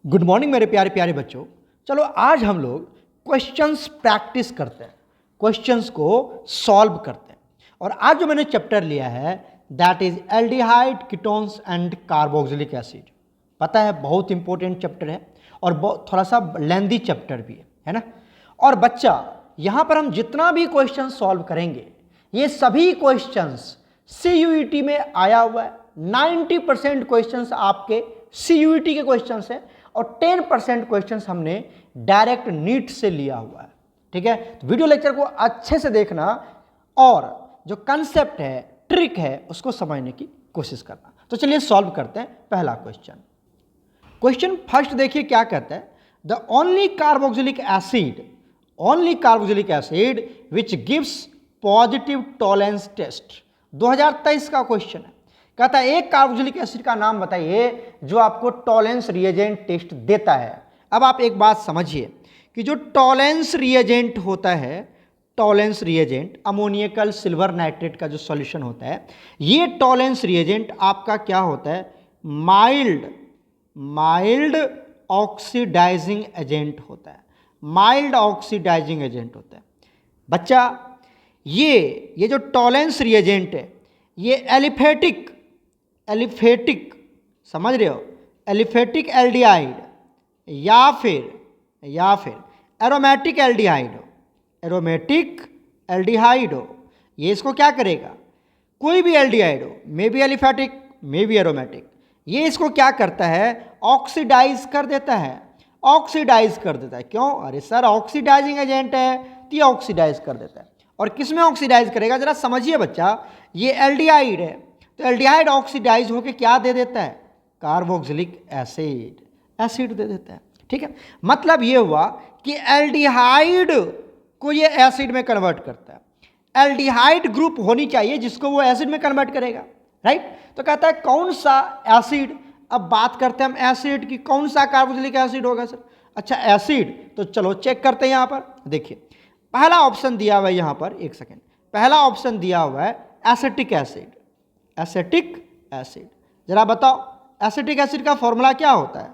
Good morning मेरे प्यारे प्यारे बच्चों। चलो आज हम लोग क्वेश्चंस प्रैक्टिस करते हैं, क्वेश्चंस को सॉल्व करते हैं। और आज जो मैंने चैप्टर लिया है that is aldehyde, ketones and carboxylic acid. पता है बहुत इंपॉर्टेंट चैप्टर है और थोड़ा सा लेंदी चैप्टर भी है ना। और बच्चा यहाँ पर हम जितना भी क्वेश्चन सॉल्व करेंगे ये सभी क्वेश्चंस CUET में आया हुआ है। 90% क्वेश्चंस आपके CUET के क्वेश्चंस हैं और 10% क्वेश्चंस हमने डायरेक्ट नीट से लिया हुआ है। ठीक है, तो वीडियो लेक्चर को अच्छे से देखना और जो कंसेप्ट है, ट्रिक है, उसको समझने की कोशिश करना। तो चलिए सॉल्व करते हैं पहला क्वेश्चन। क्वेश्चन फर्स्ट देखिए क्या कहता है, the only carboxylic acid which gives positive tolerance test. 2023 का क्वेश्चन है। कहता है एक कार्बोक्सिलिक एसिड का नाम बताइए जो आपको टॉलरेंस रिएजेंट टेस्ट देता है। अब आप एक बात समझिए कि जो टॉलरेंस रिएजेंट होता है, टॉलरेंस रिएजेंट अमोनियकल सिल्वर नाइट्रेट का जो सॉल्यूशन होता है, ये टॉलरेंस रिएजेंट आपका क्या होता है, माइल्ड ऑक्सीडाइजिंग एजेंट होता है। माइल्ड ऑक्सीडाइजिंग एजेंट होता है बच्चा। ये जो टॉलरेंस रिएजेंट है ये एलिफेटिक समझ रहे हो, एलिफेटिक एल्डिहाइड या फिर एरोमेटिक एल्डिहाइड हो, ये इसको क्या करेगा, कोई भी एल्डिहाइड हो, may be aliphatic may be aromatic, ये इसको क्या करता है, ऑक्सीडाइज कर देता है। क्यों? अरे सर ऑक्सीडाइजिंग एजेंट है तो ये ऑक्सीडाइज कर देता है। और किस में ऑक्सीडाइज करेगा जरा समझिए बच्चा, ये एल्डिहाइड है तो एल्डिहाइड ऑक्सीडाइज होकर क्या दे देता है, कार्बोक्सिलिक एसिड दे देता है। ठीक है, मतलब ये हुआ कि एल्डिहाइड को ये एसिड में कन्वर्ट करता है। एल्डिहाइड ग्रुप होनी चाहिए जिसको वो एसिड में कन्वर्ट करेगा, राइट। तो कहता है कौन सा एसिड, अब बात करते हैं हम एसिड की, कौन सा कार्बोक्सिलिक एसिड होगा सर। अच्छा एसिड, तो चलो चेक करते हैं। यहाँ पर देखिए पहला ऑप्शन दिया हुआ है, यहाँ पर एक सेकेंड, पहला ऑप्शन दिया हुआ है एसिटिक एसिड। जरा बताओ एसिटिक एसिड का फॉर्मूला क्या होता है,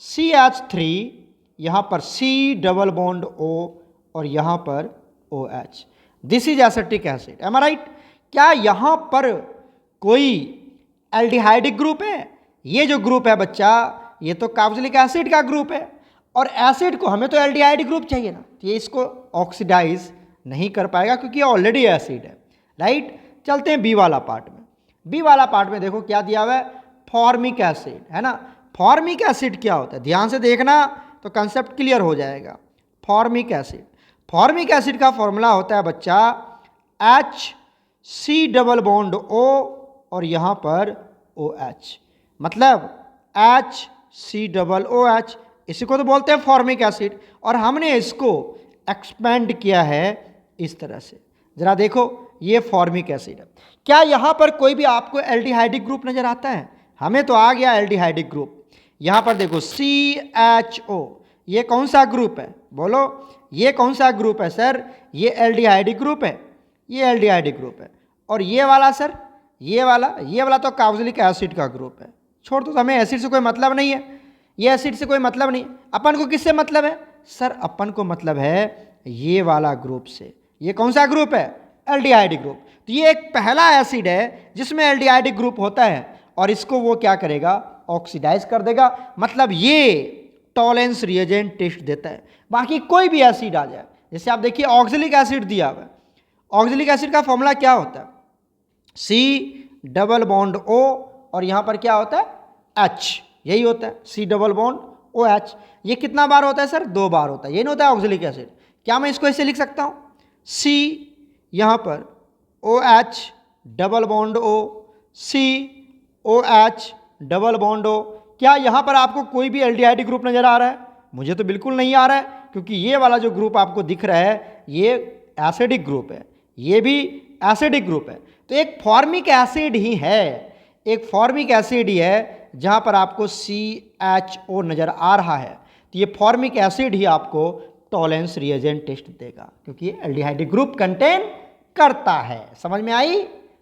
CH3, यहाँ पर C डबल बॉन्ड O और यहाँ पर OH। This is acetic acid, am I right. क्या यहाँ पर कोई एल्डिहाइडिक ग्रुप है? ये जो ग्रुप है बच्चा ये तो कार्बोक्सिलिक एसिड का ग्रुप है और एसिड को हमें तो एल्डिहाइड ग्रुप चाहिए ना, तो ये इसको ऑक्सीडाइज नहीं कर पाएगा क्योंकि ये ऑलरेडी एसिड है, राइट। चलते हैं बी वाला पार्ट में। बी वाला पार्ट में देखो क्या दिया हुआ है, फॉर्मिक एसिड, है ना। फॉर्मिक एसिड क्या होता है, ध्यान से देखना तो कंसेप्ट क्लियर हो जाएगा। फॉर्मिक एसिड का फॉर्मूला होता है बच्चा HC डबल बॉन्ड O और यहाँ पर OH, मतलब HC डबल OH, इसी को तो बोलते हैं फॉर्मिक एसिड। और हमने इसको एक्सपेंड किया है इस तरह से, जरा देखो ये फॉर्मिक एसिड है। क्या यहाँ पर कोई भी आपको एल्डिहाइडिक ग्रुप नजर आता है? हमें तो आ गया एल्डिहाइडिक ग्रुप। यहाँ पर देखो CHO, ये कौन सा ग्रुप है, बोलो ये कौन सा ग्रुप है सर, ये एल्डिहाइडिक ग्रुप है, ये एल्डिहाइडिक ग्रुप है। और ये वाला सर, ये वाला तो कार्बोक्सिलिक एसिड का ग्रुप है। छोड़ दो, हमें एसिड से कोई मतलब नहीं है, ये एसिड से कोई मतलब नहीं। अपन को किससे मतलब है सर, अपन को मतलब है ये वाला ग्रुप से। ये कौन सा ग्रुप है, एल्डिहाइडिक ग्रुप। तो ये एक पहला एसिड है जिसमें एल्डिहाइडिक ग्रुप होता है और इसको वो क्या करेगा, ऑक्सीडाइज कर देगा, मतलब ये टॉलरेंस रिएजेंट टेस्ट देता है। बाकी कोई भी एसिड आ जाए, जैसे आप देखिए ऑक्सिलिक एसिड दिया हुआ है, ऑक्सिलिक एसिड का फॉर्मूला क्या होता है, C डबल बॉन्ड O और यहाँ पर क्या होता है H, यही होता है C डबल बॉन्ड OH। ये कितना बार होता है सर, 2 बार होता है, ये नहीं होता है ऑक्सिलिक एसिड। क्या मैं इसको ऐसे लिख सकता हूँ, C यहाँ पर OH double bond O, C OH double bond O। क्या यहाँ पर आपको कोई भी एल्डिहाइडिक ग्रुप नजर आ रहा है? मुझे तो बिल्कुल नहीं आ रहा है, क्योंकि ये वाला जो ग्रुप आपको दिख रहा है ये एसिडिक ग्रुप है, ये भी एसिडिक ग्रुप है। तो एक फॉर्मिक एसिड ही है, जहाँ पर आपको CHO नजर आ रहा है, तो ये फॉर्मिक एसिड ही आपको टॉलरेंस रिएजेंट टेस्ट देगा क्योंकि ये एल्डिहाइडिक ग्रुप कंटेन करता है। समझ में आई?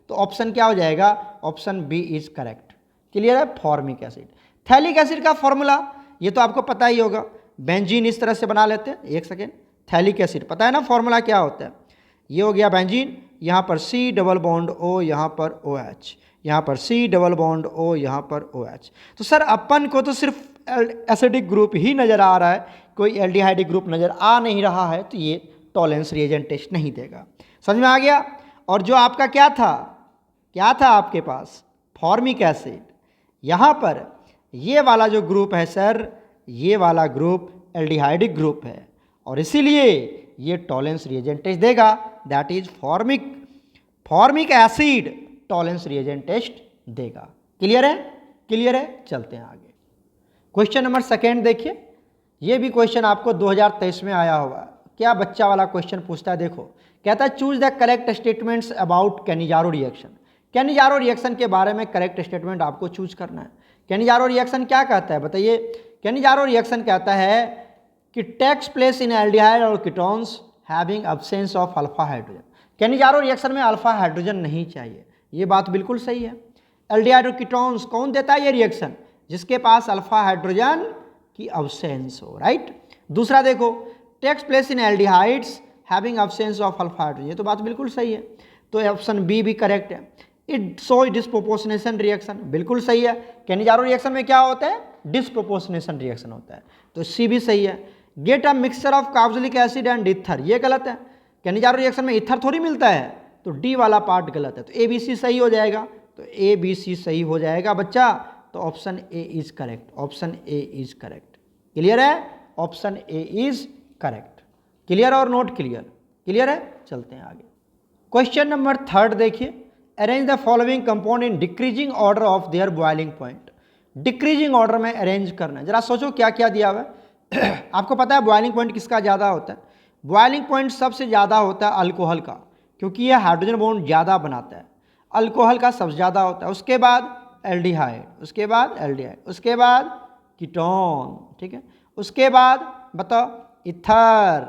तो ऑप्शन क्या हो जाएगा, option B is correct. Clear है, फॉर्मिक एसिड। थैलिक एसिड का फॉर्मूला ये तो आपको पता ही होगा, बेंजीन इस तरह से बना लेते हैं। एक सेकेंड, थैलिक एसिड पता है ना फॉर्मूला क्या होता है। ये हो गया बेंजीन, यहाँ पर C डबल बॉन्ड O, यहाँ पर OH, यहाँ पर C डबल बॉन्ड O, यहाँ पर OH। तो सर अपन को तो सिर्फ एसिडिक ग्रुप ही नज़र आ रहा है, कोई एल्डिहाइडिक ग्रुप नज़र आ नहीं रहा है, तो ये टॉलेंस रिएजेंट टेस्ट नहीं देगा। समझ में आ गया। और जो आपका क्या था आपके पास फॉर्मिक एसिड, यहाँ पर ये वाला जो ग्रुप है सर, ये वाला ग्रुप एल्डिहाइडिक ग्रुप है और इसीलिए ये टॉलेंस रिएजेंट टेस्ट देगा, that is formic acid Tollens reagent test देगा। क्लियर है, चलते हैं आगे। क्वेश्चन नंबर सेकेंड देखिए, ये भी क्वेश्चन आपको 2023 में आया होगा। क्या बच्चा वाला क्वेश्चन पूछता है, देखो कहता है choose the correct statements about Cannizzaro reaction. Cannizzaro reaction के बारे में करेक्ट स्टेटमेंट आपको चूज करना है। कैनिजारो रिएक्शन क्या कहता है बताइए। कैनिजारो रिएक्शन कहता है कि टेक्स प्लेस इन एल्डिहाइड और ketones having absence of alpha hydrogen. Cannizzaro reaction में अल्फा हाइड्रोजन नहीं चाहिए, ये बात बिल्कुल सही है। एल्डिहाइड और कीटोन्स कौन देता है ये रिएक्शन, जिसके पास अल्फा हाइड्रोजन की एब्सेंस हो, राइट। दूसरा देखो, takes place in aldehydes having absence of alpha hydrogen, ये तो बात बिल्कुल सही है, तो ऑप्शन बी भी करेक्ट है। इट शो डिस्प्रोपोर्शनेशन रिएक्शन, बिल्कुल सही है। कैनिजारो रिएक्शन में क्या होता है, डिस्प्रोपोर्शनेशन रिएक्शन होता है, तो सी भी सही है। Get a mixture of carboxylic acid and ether, ये गलत है। कैनिजारो रिएक्शन में ईथर थोड़ी मिलता है, तो डी वाला पार्ट गलत है, तो ए बी सी सही हो जाएगा, तो ए बी सी सही हो जाएगा बच्चा, तो option A is correct, option A is correct. Clear है, option A is correct. Clear और नोट क्लियर, क्लियर है, चलते हैं आगे। क्वेश्चन नंबर थर्ड देखिए, arrange the following compound in decreasing order of their boiling point. Decreasing order में arrange करना है, जरा सोचो क्या क्या दिया हुआ है। आपको पता है बॉइलिंग पॉइंट किसका ज़्यादा होता है, बॉइलिंग पॉइंट सबसे ज़्यादा होता है अल्कोहल का, क्योंकि यह हाइड्रोजन बॉन्ड ज़्यादा बनाता है, अल्कोहल का सबसे ज़्यादा होता है। उसके बाद एल्डिहाइड, उसके बाद एल्डिहाइड, उसके बाद कीटोन, ठीक है, उसके बाद बताओ इथर,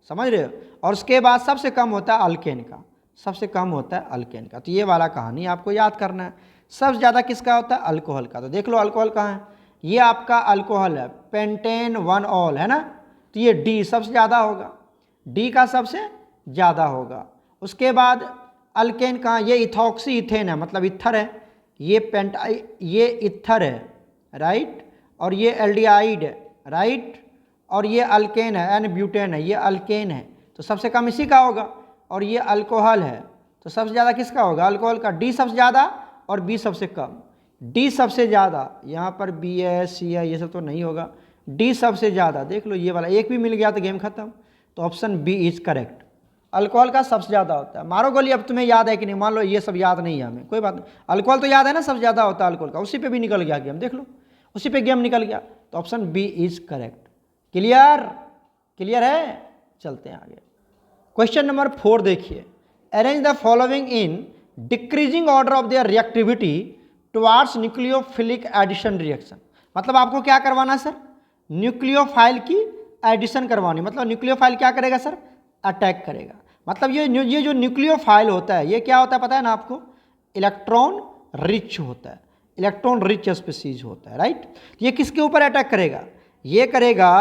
समझ रहे हो, और उसके बाद सबसे कम होता है अल्केन का, सबसे कम होता है अल्केन का। तो ये वाला कहानी आपको याद करना है। सबसे ज़्यादा किसका होता है, अल्कोहल का। तो देख लो अल्कोहल कहाँ है, ये आपका अल्कोहल है, पेंटेन 1 ऑल है ना, तो ये डी सबसे ज़्यादा होगा, डी का सबसे ज़्यादा होगा। उसके बाद अल्केन कहाँ, ये इथॉक्सी इथेन है, मतलब इथर है, ये इथर है, राइट, और ये एल्डिहाइड है, राइट, और ये अल्केन है, एन ब्यूटेन है, ये अल्केन है, तो सबसे कम इसी का होगा। और ये अल्कोहल है, तो सबसे ज़्यादा किसका होगा, अल्कोहल का। डी सबसे ज़्यादा और बी सबसे कम, डी सबसे ज़्यादा, यहाँ पर बी है, सी है, ये सब तो नहीं होगा, डी सबसे ज़्यादा। देख लो ये वाला एक भी मिल गया तो गेम खत्म, तो option B is correct. Alcohol का सबसे ज़्यादा होता है। मारो गोली, अब तुम्हें याद है कि नहीं, मान लो ये सब याद नहीं है हमें, कोई बात नहीं, अल्कोहल तो याद है ना, सबसे ज़्यादा होता है अल्कोहल का, उसी पे भी निकल गया गेम, देख लो उसी पे गेम निकल गया, तो option B is correct. Clear, clear है, चलते हैं आगे। क्वेश्चन नंबर 4 देखिए, arrange the following in decreasing order of their reactivity towards nucleophilic addition reaction. मतलब आपको क्या करवाना सर, न्यूक्लियोफाइल की एडिशन करवानी, मतलब न्यूक्लियोफाइल क्या करेगा सर, अटैक करेगा। मतलब ये जो न्यूक्लियोफाइल होता है, ये क्या होता है पता है ना आपको, इलेक्ट्रॉन रिच होता है, इलेक्ट्रॉन रिच स्पीसीज होता है, राइट। ये किसके ऊपर अटैक करेगा, ये करेगा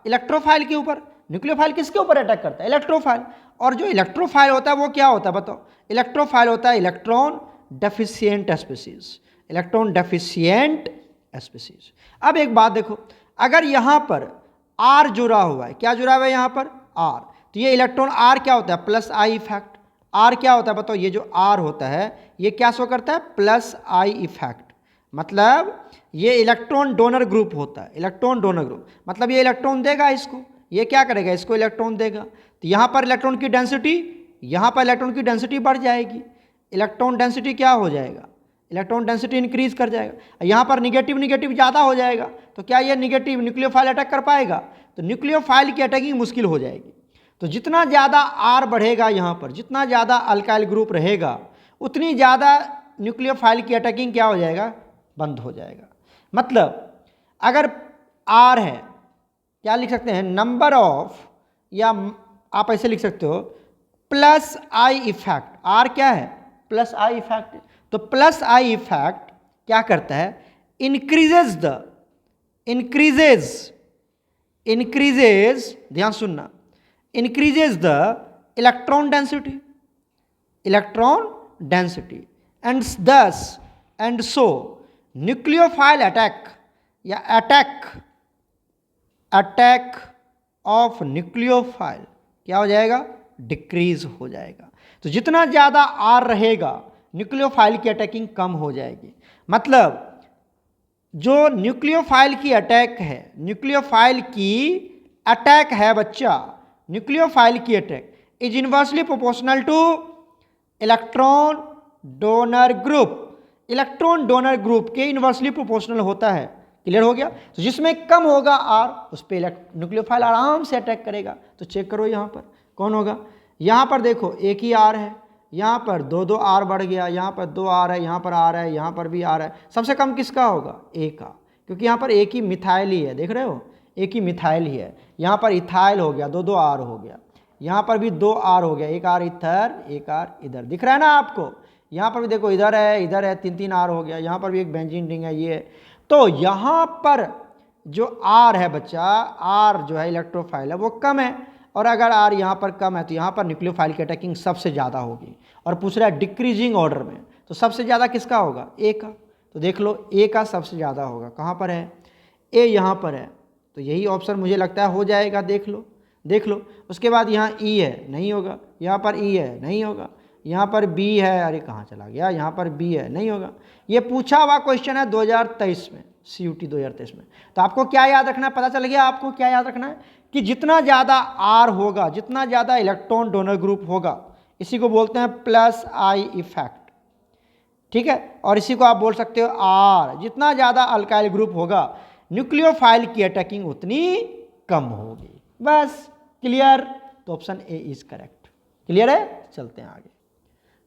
इलेक्ट्रोफाइल के ऊपर। न्यूक्लियोफाइल किसके ऊपर अटैक करता है, इलेक्ट्रोफाइल। और जो इलेक्ट्रोफाइल होता है वो क्या होता है बताओ, इलेक्ट्रोफाइल होता है electron deficient species, electron deficient species. अब एक बात देखो, अगर यहाँ पर आर जुड़ा हुआ है, क्या जुड़ा हुआ है यहाँ पर, आर, तो ये इलेक्ट्रॉन आर क्या होता है, प्लस आई इफेक्ट। आर क्या होता है बताओ, ये जो आर होता है ये क्या शो करता है, प्लस आई इफेक्ट। मतलब ये इलेक्ट्रॉन डोनर ग्रुप होता है, इलेक्ट्रॉन डोनर ग्रुप, मतलब ये इलेक्ट्रॉन देगा इसको, ये क्या करेगा, इसको इलेक्ट्रॉन देगा। तो यहाँ पर इलेक्ट्रॉन की डेंसिटी, यहाँ पर इलेक्ट्रॉन की डेंसिटी बढ़ जाएगी, इलेक्ट्रॉन डेंसिटी क्या हो जाएगा, इलेक्ट्रॉन डेंसिटी इंक्रीज कर जाएगा। यहाँ पर निगेटिव ज़्यादा हो जाएगा, तो क्या ये निगेटिव न्यूक्लियोफाइल अटैक कर पाएगा, तो न्यूक्लियोफाइल की अटैकिंग मुश्किल हो जाएगी। तो जितना ज़्यादा आर बढ़ेगा यहाँ पर, जितना ज़्यादा अल्काइल ग्रुप रहेगा, उतनी ज़्यादा न्यूक्लियोफाइल की अटैकिंग क्या हो जाएगा, बंद हो जाएगा। मतलब अगर आर है, क्या लिख सकते हैं, नंबर ऑफ, या आप ऐसे लिख सकते हो प्लस आई इफेक्ट। आर क्या है, प्लस आई इफेक्ट, तो प्लस आई इफेक्ट क्या करता है, इंक्रीजेज द इंक्रीजेज, ध्यान सुनना, increases the electron density, and दस एंड सो न्यूक्लियोफाइल अटैक या अटैक ऑफ न्यूक्लियोफाइल क्या हो जाएगा, डिक्रीज हो जाएगा। तो जितना ज़्यादा आर रहेगा न्यूक्लियोफाइल की अटैकिंग कम हो जाएगी। मतलब जो न्यूक्लियोफाइल की अटैक है, न्यूक्लियोफाइल की अटैक है बच्चा, न्यूक्लियोफाइल की attack is inversely proportional two electron donor group, electron donor group के इनवर्सली प्रोपोर्शनल होता है। क्लियर हो गया। तो जिसमें कम होगा आर उस पर न्यूक्लियोफाइल आराम से अटैक करेगा। तो चेक करो यहाँ पर कौन होगा, यहाँ पर देखो एक ही आर है, यहाँ पर दो आर बढ़ गया, यहाँ पर 2 आर है, यहाँ पर आर है, यहाँ पर भी आर है। सबसे कम किसका होगा, ए का, क्योंकि यहाँ पर एक ही मिथाइल ही है, देख रहे हो एक ही मिथाइल ही है। यहाँ पर इथाइल हो गया, 2 आर हो गया, यहाँ पर भी 2 आर हो गया, एक आर इधर एक आर इधर, दिख रहा है ना आपको। यहाँ पर भी देखो इधर है 3 आर हो गया, यहाँ पर भी एक बेंजीन रिंग है ये। तो यहाँ पर जो आर है बच्चा, आर जो है इलेक्ट्रोफाइल है वो कम है, और अगर आर यहाँ पर कम है तो यहाँ पर न्यूक्लियोफाइल की अटैकिंग सबसे ज़्यादा होगी। और पूछ रहा है डिक्रीजिंग ऑर्डर में, तो सबसे ज़्यादा किसका होगा, ए का। तो देख लो ए का सबसे ज़्यादा होगा, कहाँ पर है, ए यहाँ पर है। तो यही ऑप्शन मुझे लगता है हो जाएगा, देख लो। उसके बाद यहाँ ई है, नहीं होगा, यहाँ पर ई है, नहीं होगा, यहाँ पर बी है, अरे कहाँ चला गया, यहाँ पर बी है, नहीं होगा। ये पूछा हुआ क्वेश्चन है 2023 में, CUT 2023 में। तो आपको क्या याद रखना है, पता चल गया आपको क्या याद रखना है कि जितना ज़्यादा आर होगा, जितना ज़्यादा इलेक्ट्रॉन डोनर ग्रुप होगा, इसी को बोलते हैं +I इफेक्ट, ठीक है। और इसी को आप बोल सकते हो आर, जितना ज़्यादा अल्काइल ग्रुप होगा न्यूक्लियोफाइल की अटैकिंग उतनी कम होगी। बस क्लियर। तो option A is correct. Clear है, चलते हैं आगे।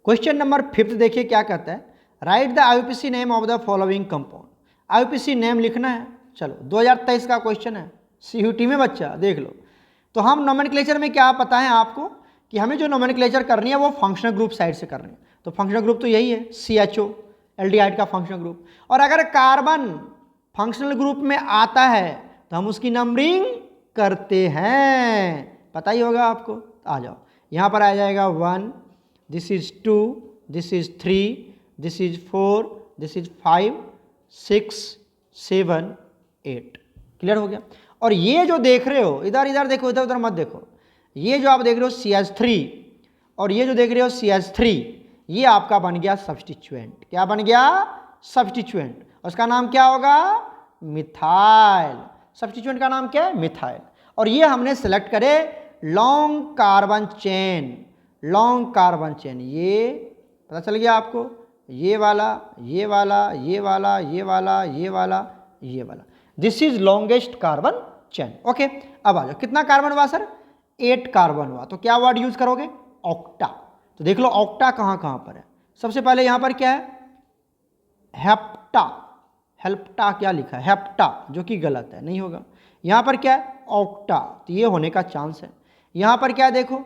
क्वेश्चन नंबर 5 देखिए क्या कहता है, right the IUPAC name of the following compound. IUPAC name लिखना है। चलो 2023 का क्वेश्चन है, CUT में बच्चा देख लो। तो हम नोमेनक्लेचर में क्या पता है आपको कि हमें जो नोमेनक्लेचर करनी है वो फंक्शनल ग्रुप साइड से करनी है। तो फंक्शनल ग्रुप तो यही है, CHO एल्डिहाइड का फंक्शनल ग्रुप। और अगर कार्बन फंक्शनल ग्रुप में आता है तो हम उसकी नंबरिंग करते हैं, पता ही होगा आपको। आ जाओ, यहाँ पर आ जाएगा 1, this is 2, this is 3, this is 4, this is 5, 6, 7, 8। Clear हो गया। और ये जो देख रहे हो, इधर देखो, इधर उधर मत देखो, ये जो आप देख रहे हो CH3 और ये जो देख रहे हो CH3, ये आपका बन गया सब्स्टिट्यूएंट। क्या बन गया, सब्स्टिट्यूएंट। उसका नाम क्या होगा, मिथाइल। सब्स्टिट्यूएंट का नाम क्या है, मिथाइल। और ये हमने सेलेक्ट करे long carbon chain, long carbon chain. ये पता चल गया आपको, ये वाला, ये वाला, ये वाला, ये वाला, ये वाला, ये वाला, this is longest carbon chain. Okay, अब आ जाओ, कितना कार्बन हुआ सर, 8 कार्बन हुआ। तो क्या वर्ड यूज करोगे, ऑक्टा। तो देख लो ऑक्टा कहाँ पर है। सबसे पहले यहाँ पर क्या है, हेप्टा, हेल्प्टा क्या लिखा है, हेप्टा, जो कि गलत है, नहीं होगा। यहाँ पर क्या है, ऑक्टा, तो ये होने का चांस है। यहाँ पर क्या है, देखो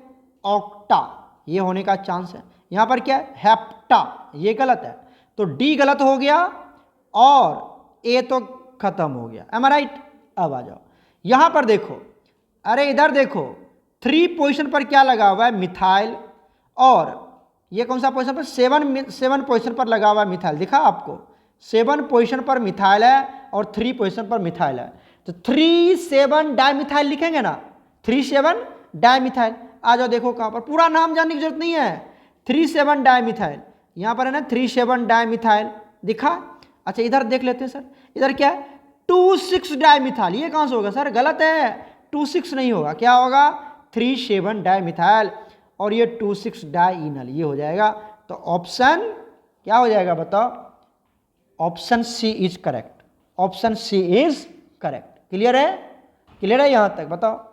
ऑक्टा, ये होने का चांस है। यहाँ पर क्या है, हेप्टा, ये गलत है। तो डी गलत हो गया और ए तो खत्म हो गया। M I right. अब आ जाओ, यहाँ पर देखो, अरे इधर देखो, 3 पोजीशन पर क्या लगा हुआ है, मिथाइल। और ये कौन सा पोजीशन पर, 7 पोजीशन पर लगा हुआ है मिथाइल। दिखा आपको, 7 पोजीशन पर मिथाइल है और 3 पोजीशन पर मिथाइल है। तो 3,7 डाइमिथाइल लिखेंगे ना, 3,7 डाइमिथाइल। आ जाओ, देखो कहाँ पर, पूरा नाम जानने की जरूरत नहीं है, 3,7 डाइमिथाइल। यहाँ पर है ना 3,7 डाइमिथाइल, दिखा। अच्छा इधर देख लेते हैं सर, इधर क्या है, 2,6 डाइमिथाइल। ये कहाँ से होगा सर, गलत है, 2,6 नहीं होगा, क्या होगा, 3,7 डाइमिथाइल और ये 2,6 डाइइनल, ये हो जाएगा। तो ऑप्शन क्या हो जाएगा बताओ, option C is correct, option C is correct. Clear है, क्लियर है यहाँ तक, बताओ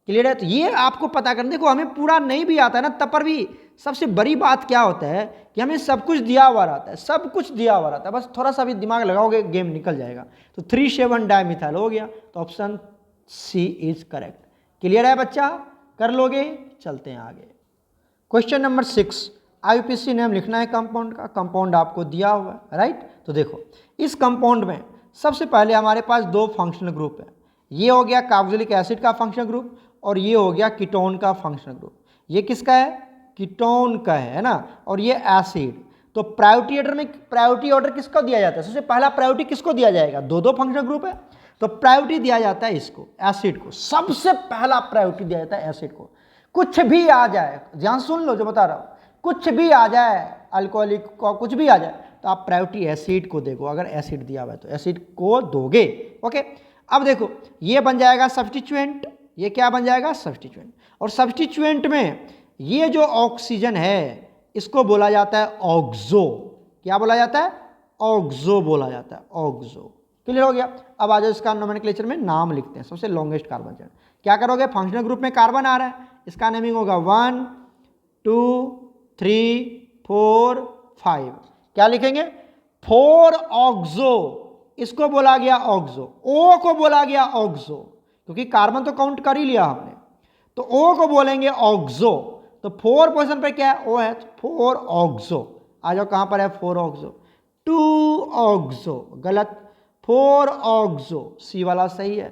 क्लियर है। तो ये आपको पता करना, देखो हमें पूरा नहीं भी आता है ना, तब पर भी सबसे बड़ी बात क्या होता है कि हमें सब कुछ दिया हुआ रहता है, सब कुछ दिया हुआ रहता है, बस थोड़ा सा भी दिमाग लगाओगे गेम निकल जाएगा। तो 3,7 डाइमिथाइल हो गया, तो option C is correct. Clear है बच्चा, कर लोगे। चलते हैं आगे। क्वेश्चन नंबर 6, IUPAC नेम लिखना है कंपाउंड का। कंपाउंड आपको दिया हुआ है, राइट। तो देखो इस कंपाउंड में सबसे पहले हमारे पास दो फंक्शनल ग्रुप है, ये हो गया कार्बोक्सिलिक एसिड का फंक्शनल ग्रुप और ये हो गया कीटोन का फंक्शनल ग्रुप। ये किसका है? कीटोन का है ना, और ये एसिड। तो प्रायोरिटी ऑर्डर किसको दिया जाता है? सबसे पहला प्रायोरिटी किसको दिया जाएगा? दो दो फंक्शनल ग्रुप है तो प्रायोरिटी दिया जाता है इसको, एसिड को। सबसे पहला प्रायोरिटी दिया जाता है एसिड को। कुछ भी आ जाए, ध्यान सुन लो जो बता रहा हूं, कुछ भी आ जाए, अल्कोहलिक का कुछ भी आ जाए तो आप प्रायोरिटी एसिड को देखो। अगर एसिड दिया हुआ है तो एसिड को दोगे। ओके, अब देखो ये बन जाएगा सब्स्टिट्यूएंट, ये क्या बन जाएगा? सब्स्टिट्यूएंट। और सब्स्टिट्यूएंट में ये जो ऑक्सीजन है इसको बोला जाता है ऑक्सो। क्या बोला जाता है? ऑक्सो बोला जाता है, ऑक्सो। क्लियर हो गया? अब आ जाओ इसका नोमेनक्लेचर में नाम लिखते हैं। सबसे लॉन्गेस्ट कार्बन चेन क्या करोगे? फंक्शनल ग्रुप में कार्बन आ रहा है, इसका नेमिंग होगा 1 2 3 4 5। क्या लिखेंगे? 4 ऑक्सो, इसको बोला गया ऑक्सो। ओ को बोला गया ऑक्सो, क्योंकि कार्बन तो काउंट कर ही लिया हमने, तो ओ को बोलेंगे ऑक्सो। तो 4 पोजीशन पर क्या है? ओ है, 4 ऑक्सो। आ जाओ कहां पर है? 4 ऑक्सो। 2 ऑक्सो गलत, 4 ऑक्सो, सी वाला सही है।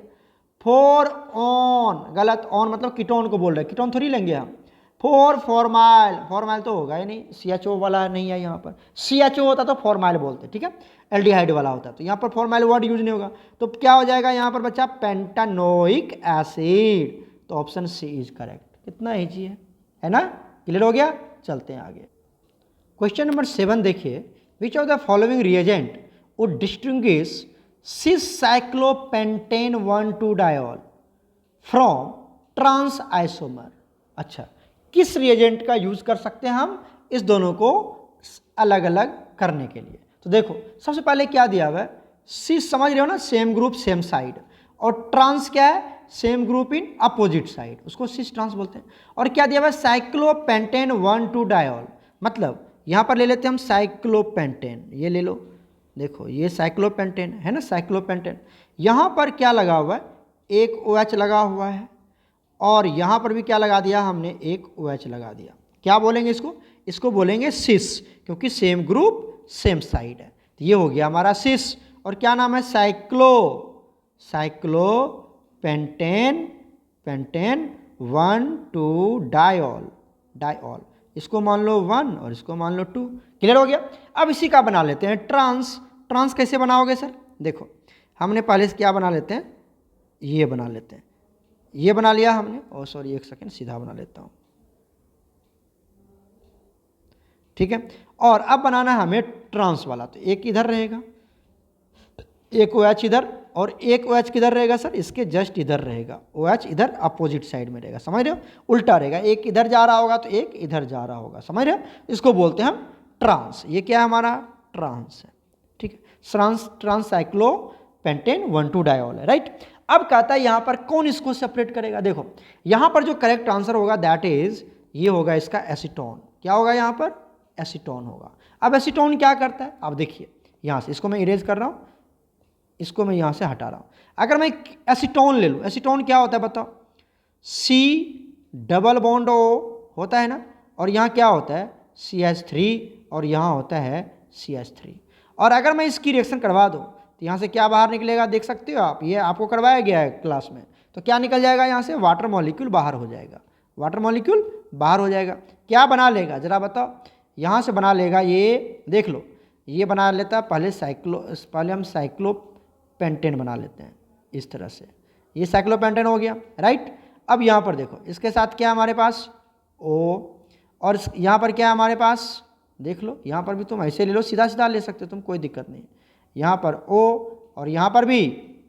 4 ऑन गलत, ऑन मतलब कीटोन को बोल रहे हैं, कीटोन थोड़ी लेंगे हम। 4 फॉर्माइल, फॉर्माइल तो होगा ही नहीं, CHO वाला नहीं है यहाँ पर। CHO होता तो फॉर्माइल बोलते, ठीक है, एल्डिहाइड वाला होता तो यहाँ पर फॉर्माइल वर्ड यूज नहीं होगा। तो क्या हो जाएगा यहाँ पर बच्चा? Pentanoic acid. तो ऑप्शन सी इज करेक्ट। कितना ईजी है ना? क्लियर हो गया? चलते हैं आगे। क्वेश्चन नंबर 7 देखिए, which of the following reagent would distinguish cis cyclopentane 1,2 diol from trans isomer. अच्छा, किस रिएजेंट का यूज कर सकते हैं हम इस दोनों को अलग अलग करने के लिए? तो देखो सबसे पहले क्या दिया हुआ है? सिस समझ रहे हो ना, सेम ग्रुप सेम साइड, और ट्रांस क्या है? Same group in opposite side, उसको सिस ट्रांस बोलते हैं। और क्या दिया हुआ है? Cyclopentane 1,2 diol. मतलब यहां पर ले लेते हैं हम साइक्लोपेंटेन, ये ले लो, देखो ये साइक्लोपेंटेन है ना, साइक्लोपेंटेन। यहां पर क्या लगा हुआ है? एक OH लगा हुआ है, और यहां पर भी क्या लगा दिया हमने? एक OH लगा दिया। क्या बोलेंगे इसको? इसको बोलेंगे सिस, क्योंकि सेम ग्रुप सेम साइड है। तो ये हो गया हमारा सिस। और क्या नाम है? Cyclopentane 1,2 diol, diol. इसको मान लो 1 और इसको मान लो 2। क्लियर हो गया? अब इसी का बना लेते हैं ट्रांस। ट्रांस कैसे बनाओगे सर? देखो हमने पहले से क्या बना लेते हैं, ये बना लेते हैं, ये बना लिया हमने। और सॉरी एक सेकेंड, सीधा बना लेता हूं, ठीक है। और अब बनाना है हमें ट्रांस वाला। तो एक इधर रहेगा, एक OH इधर, और एक OH किधर रहेगा सर? इसके जस्ट इधर रहेगा। OH इधर अपोजिट साइड में रहेगा, समझ रहे हो? उल्टा रहेगा, एक इधर जा रहा होगा तो एक इधर जा रहा होगा, समझ रहे हो? इसको बोलते हैं हम ट्रांस। ये क्या है हमारा? ट्रांस है, ठीक है। ट्रांस साइक्लोपेंटेन 1,2 डायोल है, राइट। अब कहता है यहां पर कौन इसको सेपरेट करेगा? देखो यहां पर जो करेक्ट आंसर होगा दैट इज, ये होगा इसका एसीटोन। क्या होगा यहां पर? एसीटोन होगा। अब एसीटोन क्या करता है? आप देखिए यहां से, इसको मैं इरेज कर रहा हूं, इसको मैं यहां से हटा रहा हूं। अगर मैं एसीटोन ले लूं, एसीटोन क्या होता है बताओ? C डबल बॉन्ड O होता है ना, और यहां क्या होता है? CH3, और यहां होता है CH3। और अगर मैं इसकी रिएक्शन करवा दूं तो यहां से क्या बाहर निकलेगा? देख सकते हो आप, ये आपको करवाया गया है क्लास में। तो क्या निकल जाएगा? यहां से वाटर मॉलिक्यूल बाहर हो जाएगा, वाटर मॉलिक्यूल बाहर हो जाएगा। क्या बना लेगा जरा बताओ? यहां से बना लेगा, ये देख लो, ये बना लेता है पहले हम साइक्लोपेंटेन बना लेते हैं इस तरह से। ये साइक्लोपेंटेन हो गया, राइट। अब यहाँ पर देखो इसके साथ क्या है हमारे पास? O, और यहाँ पर क्या है हमारे पास? देख लो यहाँ पर भी तुम ऐसे ले लो, सीधा सीधा ले सकते हो तुम, कोई दिक्कत नहीं। यहाँ पर O और यहाँ पर भी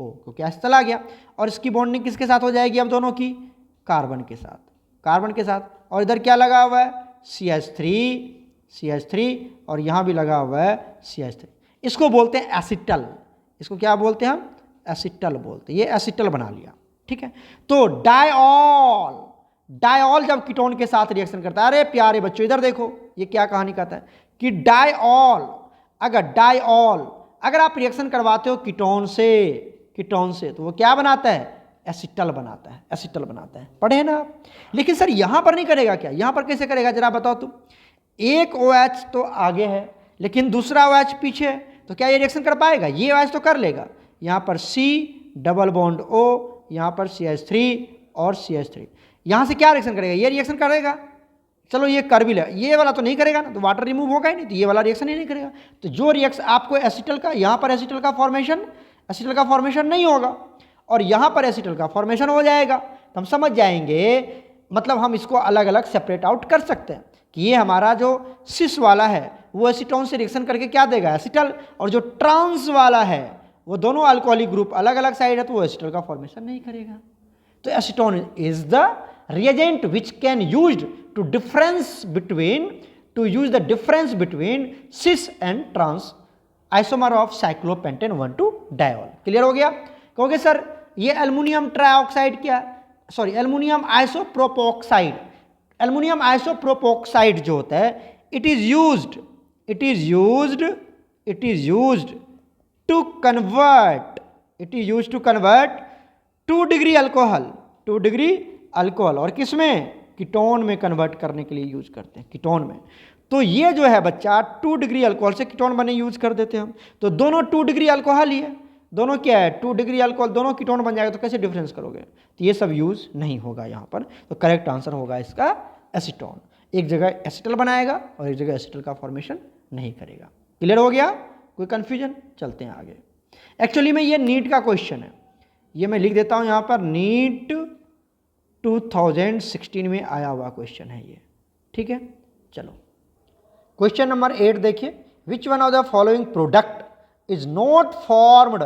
O, क्योंकि ऐसे चला गया। और इसकी बॉन्डिंग किसके साथ हो जाएगी अब दोनों की? कार्बन के साथ, कार्बन के साथ। और इधर क्या लगा हुआ है? CH3, और यहाँ भी लगा हुआ है CH3। इसको बोलते हैं एसिटल। इसको क्या बोलते हैं हम? एसिटल बोलते हैं। ये एसिटल बना लिया, ठीक है। तो डायऑल, डायऑल जब कीटोन के साथ रिएक्शन करता है, अरे प्यारे बच्चों इधर देखो ये क्या कहानी कहता है कि डायऑल, अगर आप रिएक्शन करवाते हो कीटोन से तो वो क्या बनाता है? एसिटल बनाता है, एसिटल बनाता है। पढ़े ना आप? लेकिन सर यहां पर नहीं करेगा क्या? यहां पर कैसे करेगा जरा बताओ तुम? एक OH तो आगे है लेकिन दूसरा OH पीछे है, तो क्या ये रिएक्शन कर पाएगा? ये OH तो कर लेगा, यहाँ पर C डबल बॉन्ड O, यहाँ पर CH3 और CH3। यहाँ से क्या रिएक्शन करेगा, ये रिएक्शन करेगा, चलो ये कर भी ले, ये वाला तो नहीं करेगा ना, तो वाटर रिमूव होगा ही नहीं, तो ये वाला रिएक्शन ही नहीं करेगा। तो जो रिएक्शन आपको एसिटल का, यहाँ पर एसिटल का फॉर्मेशन नहीं होगा और यहाँ पर एसिटल का फॉर्मेशन हो जाएगा, तो हम समझ जाएंगे, मतलब हम इसको अलग अलग सेपरेट आउट कर सकते हैं कि ये हमारा जो सिस वाला है वो एसीटोन से रिएक्शन करके क्या देगा, एसिटल, और जो ट्रांस वाला है वो दोनों अल्कोहलिक ग्रुप अलग अलग साइड है तो वो एसिटल का फॉर्मेशन नहीं करेगा। तो acetone is the reagent which can used to use the difference between cis and trans isomer of cyclopentane 1,2 diol। Clear हो गया? कहोगे सर ये एल्युमिनियम ट्राइऑक्साइड क्या, सॉरी एल्युमिनियम आइसोप्रोपोक्साइड जो होता है, it is used to convert 2 degree alcohol और किसमें, कीटोन में कन्वर्ट करने के लिए यूज करते हैं, कीटोन में। तो ये जो है बच्चा 2 डिग्री अल्कोहल से कीटोन बने यूज कर देते हैं हम, तो दोनों 2 डिग्री अल्कोहल ही है, दोनों क्या है 2 डिग्री अल्कोहल, दोनों कीटोन बन जाएगा, तो कैसे डिफरेंस करोगे, तो ये सब यूज नहीं होगा यहाँ पर। तो करेक्ट आंसर होगा इसका एसीटोन, एक जगह एसिटल बनाएगा और एक जगह एसिटल का फॉर्मेशन नहीं करेगा। क्लियर हो गया, कोई कंफ्यूजन? चलते हैं आगे। एक्चुअली में ये नीट का क्वेश्चन है, ये मैं लिख देता हूँ यहाँ पर, नीट 2016 में आया हुआ क्वेश्चन है ये, ठीक है। चलो क्वेश्चन नंबर 8 देखिए, which one of the following product is not formed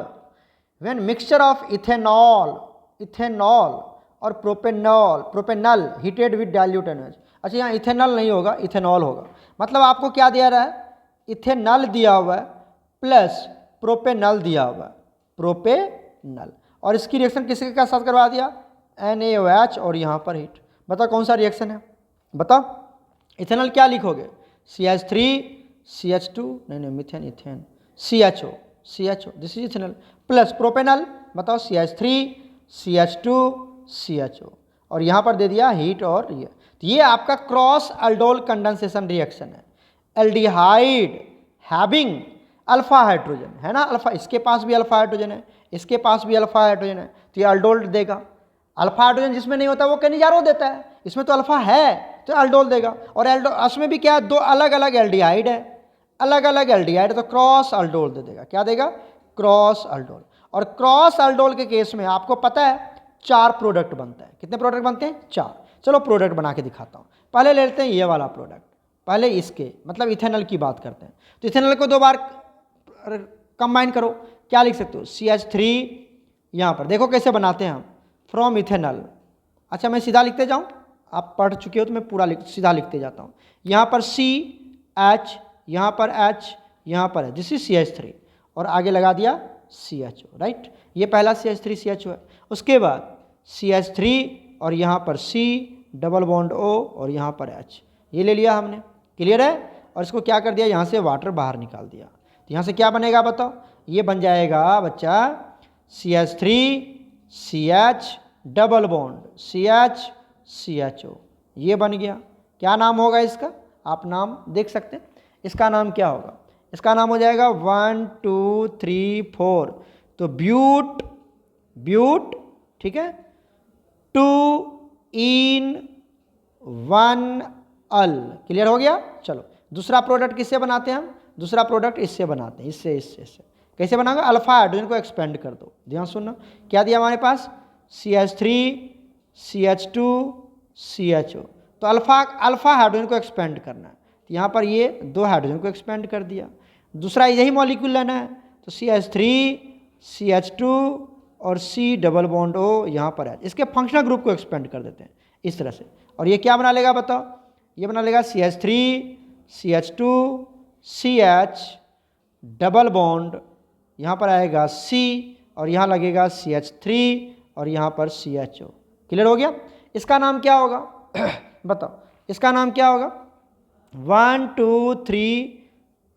when mixture of ethanol और propanal heated with dilute energy. अच्छा यहाँ इथेनॉल नहीं होगा, इथेनॉल होगा, मतलब आपको क्या दिया रहा है, इथेनॉल दिया हुआ है प्लस प्रोपेनल दिया हुआ है, प्रोपेनल, और इसकी रिएक्शन किसके के साथ करवा दिया, NaOH और यहाँ पर हीट। बताओ कौन सा रिएक्शन है, बताओ। इथेनॉल क्या लिखोगे, CH3 CH2, नहीं methane ethane, CHO, this is ethanol, plus propanal, बताओ CH3 CH2 CHO, और यहाँ पर दे दिया हीट और ये। तो ये आपका क्रॉस अल्डोल कंडेंसेशन रिएक्शन है। एल्डिहाइड हैविंग अल्फा हाइड्रोजन है ना, अल्फा, इसके पास भी अल्फा हाइड्रोजन है, इसके पास भी अल्फा हाइड्रोजन है, तो ये अल्डोल देगा। अल्फा हाइड्रोजन जिसमें नहीं होता वो केनिजारो देता है, इसमें तो अल्फा है तो अल्डोल देगा। और उसमें भी क्या है, दो अलग अलग एल्डिहाइड है, तो क्रॉस अल्डोल दे देगा, क्या देगा, क्रॉस अल्डोल। और क्रॉस अल्डोल के केस में आपको पता है 4 प्रोडक्ट बनता है, कितने प्रोडक्ट बनते हैं, 4। चलो प्रोडक्ट बना के दिखाता हूँ। पहले ले लेते हैं ये वाला प्रोडक्ट, पहले इसके मतलब इथेनॉल की बात करते हैं। तो इथेनॉल को 2 बार कंबाइन करो, क्या लिख सकते हो, CH3, यहाँ पर देखो कैसे बनाते हैं हम, फ्रॉम इथेनॉल। अच्छा मैं सीधा लिखते जाऊँ, आप पढ़ चुके हो तो मैं पूरा सीधा लिखते जाता हूँ। यहाँ पर CH, यहाँ पर H, यहाँ पर है, दिस इज CH3, और आगे लगा दिया CHO, राइट। ये पहला CH3 CHO है। उसके बाद CH3 और यहाँ पर C डबल बॉन्ड O और यहाँ पर H, ये ले लिया हमने, क्लियर है। और इसको क्या कर दिया, यहाँ से वाटर बाहर निकाल दिया, तो यहाँ से क्या बनेगा बताओ, ये बन जाएगा बच्चा CH3 CH double bond CH CHO, ये बन गया। क्या नाम होगा इसका, आप नाम देख सकते हैं, इसका नाम क्या होगा, इसका नाम हो जाएगा 1 2 3 4, तो ब्यूट, ठीक है, 2 इन 1 अल, क्लियर हो गया। चलो दूसरा प्रोडक्ट किससे बनाते हैं हम, दूसरा प्रोडक्ट इससे बनाते हैं, इससे कैसे बनाएगा, अल्फा हाइड्रोजन को एक्सपेंड कर दो, ध्यान सुनना, क्या दिया हमारे पास, CH3 CH2 CHO, तो अल्फा हाइड्रोजन को एक्सपेंड करना है, तो यहाँ पर ये 2 हाइड्रोजन को एक्सपेंड कर दिया। दूसरा यही मॉलिक्यूल लेना है, तो CH3 CH2 और C डबल बॉन्ड O, यहाँ पर है, इसके फंक्शनल ग्रुप को एक्सपेंड कर देते हैं इस तरह से, और ये क्या बना लेगा बताओ, ये बना लेगा CH3 CH2 CH double bond, यहाँ पर आएगा C और यहाँ लगेगा CH3 और यहाँ पर CHO, क्लियर हो गया। इसका नाम क्या होगा बताओ, इसका नाम क्या होगा, 1 2 3,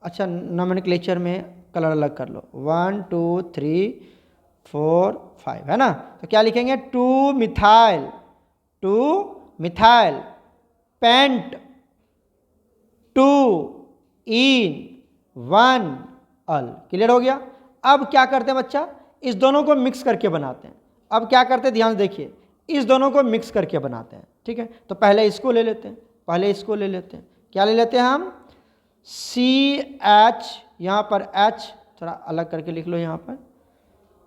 अच्छा नोमेनक्लेचर में कलर अलग कर लो, 1 2 3 4 5 है ना, तो क्या लिखेंगे, 2 मिथाइल पेंट 2 इन 1 अल, क्लियर हो गया। अब क्या करते हैं बच्चा, इस दोनों को मिक्स करके बनाते हैं। अब क्या करते हैं, ध्यान से देखिए, इस दोनों को मिक्स करके बनाते हैं, ठीक है। तो पहले इसको ले लेते हैं, पहले इसको ले लेते हैं, क्या ले लेते हैं हम, CH, यहाँ पर H थोड़ा अलग करके लिख लो, यहाँ पर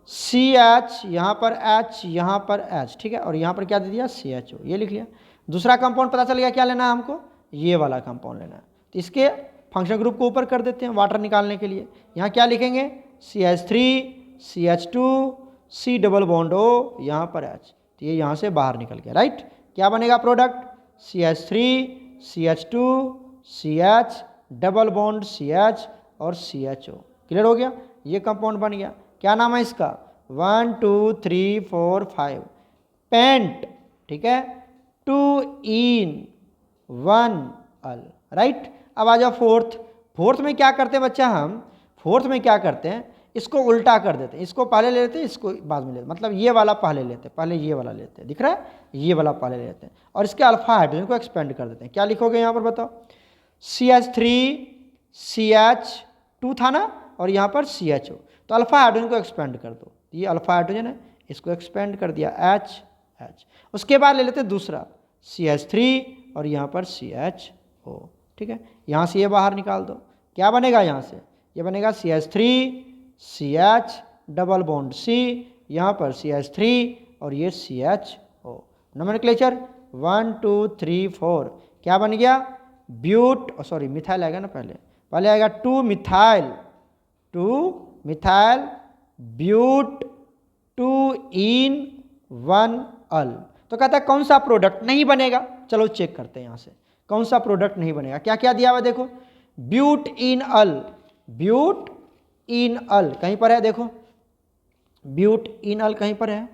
CH, यहाँ पर H, यहाँ पर H, ठीक है। और यहाँ पर क्या दे दिया, CHO, ये लिख लिया। दूसरा कंपाउंड पता चल गया, क्या लेना है हमको, ये वाला कंपाउंड लेना है। तो इसके फंक्शन ग्रुप को ऊपर कर देते हैं वाटर निकालने के लिए। यहाँ क्या लिखेंगे, CH3, CH2, C double bond O, यहाँ पर H। तो ये यहाँ से बाहर निकल गया, राइट। क्या बनेगा product, CH3, CH2, CH double bond CH और CHO। क्लियर हो गया, ये कंपाउंड बन गया। क्या नाम है इसका, 1 2 3 4 5 पेंट, ठीक है, 2 इन 1 अल, राइट। अब आ जाओ फोर्थ में क्या करते हैं बच्चा, हम फोर्थ में क्या करते हैं, इसको उल्टा कर देते हैं, इसको पहले ले लेते हैं, इसको बाद में लेते हैं। मतलब ये वाला पहले लेते हैं, पहले ये वाला लेते हैं, दिख रहा है, ये वाला पहले लेते हैं और इसके अल्फा हाइड्रोजन को एक्सपेंड कर देते हैं। क्या लिखोगे यहाँ पर बताओ, CH3, CH2 था ना, और यहाँ पर CHO। तो अल्फा हाइड्रोजन को एक्सपेंड कर दो, ये अल्फा हाइड्रोजन है, इसको एक्सपेंड कर दिया H। उसके बाद ले लेते हैं दूसरा CH3 और यहाँ पर CHO, ठीक है। यहाँ से ये बाहर निकाल दो, क्या बनेगा यहाँ से, ये बनेगा CH3, CH double bond C, यहाँ पर CH3 और ये CHO। नोमेनक्लेचर 1 2 3 4 क्या बन गया, सॉरी मिथाइल आएगा ना, पहले आएगा 2 मिथाइल ब्यूट 2 इन 1 अल। तो कहता है कौन सा प्रोडक्ट नहीं बनेगा, चलो चेक करते हैं यहाँ से कौन सा प्रोडक्ट नहीं बनेगा। क्या क्या दिया हुआ देखो, ब्यूट इन अल कहीं पर है, देखो ब्यूट इन अल कहीं पर है,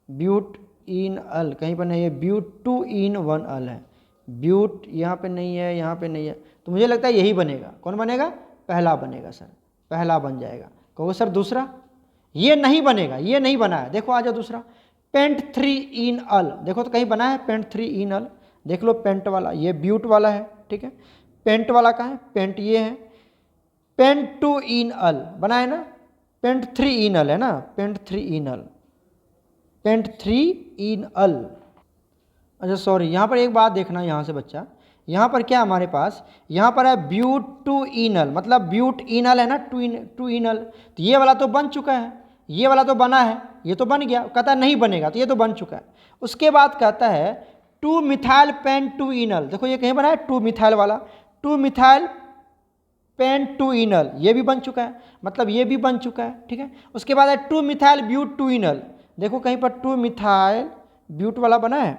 ब्यूट इन अल कहीं पर नहीं है, ब्यूट 2 इन 1 अल है, ब्यूट यहाँ पे नहीं है, यहाँ पे नहीं है। तो मुझे लगता है यही बनेगा। कौन बनेगा, पहला बनेगा सर, पहला बन जाएगा। कहोगे सर दूसरा, ये नहीं बनेगा, ये नहीं बना है। देखो आ जाओ दूसरा, पेंट 3 इन अल, देखो तो कहीं बना है पेंट 3 इन अल, देख लो पेंट वाला, ये ब्यूट वाला है, ठीक है। पेंट वाला कहाँ है, पेंट ये है, पेंट 2 इन अल बना है ना, पेंट 3 इन अल है ना, पेंट 3 इन अल। अच्छा सॉरी, यहाँ पर एक बात देखना, यहाँ से बच्चा, यहाँ पर क्या हमारे पास, यहाँ पर है ब्यूट 2 इनल, मतलब ब्यूट इनल है ना, 2 इनल। तो ये वाला तो बन चुका है, ये वाला तो बना है, ये तो बन गया, कहता है नहीं बनेगा, तो ये तो बन चुका है। उसके बाद कहता है 2 मिथाइल पेंट 2 इनल, देखो ये कहीं बना है 2 मिथाइल वाला, 2 मिथाइल पेंट 2 इनल, ये भी बन चुका है, मतलब ये भी बन चुका है, ठीक है। उसके बाद है 2 मिथाइल ब्यूट 2 इनल, देखो कहीं पर 2 मिथाइल ब्यूट वाला बना है,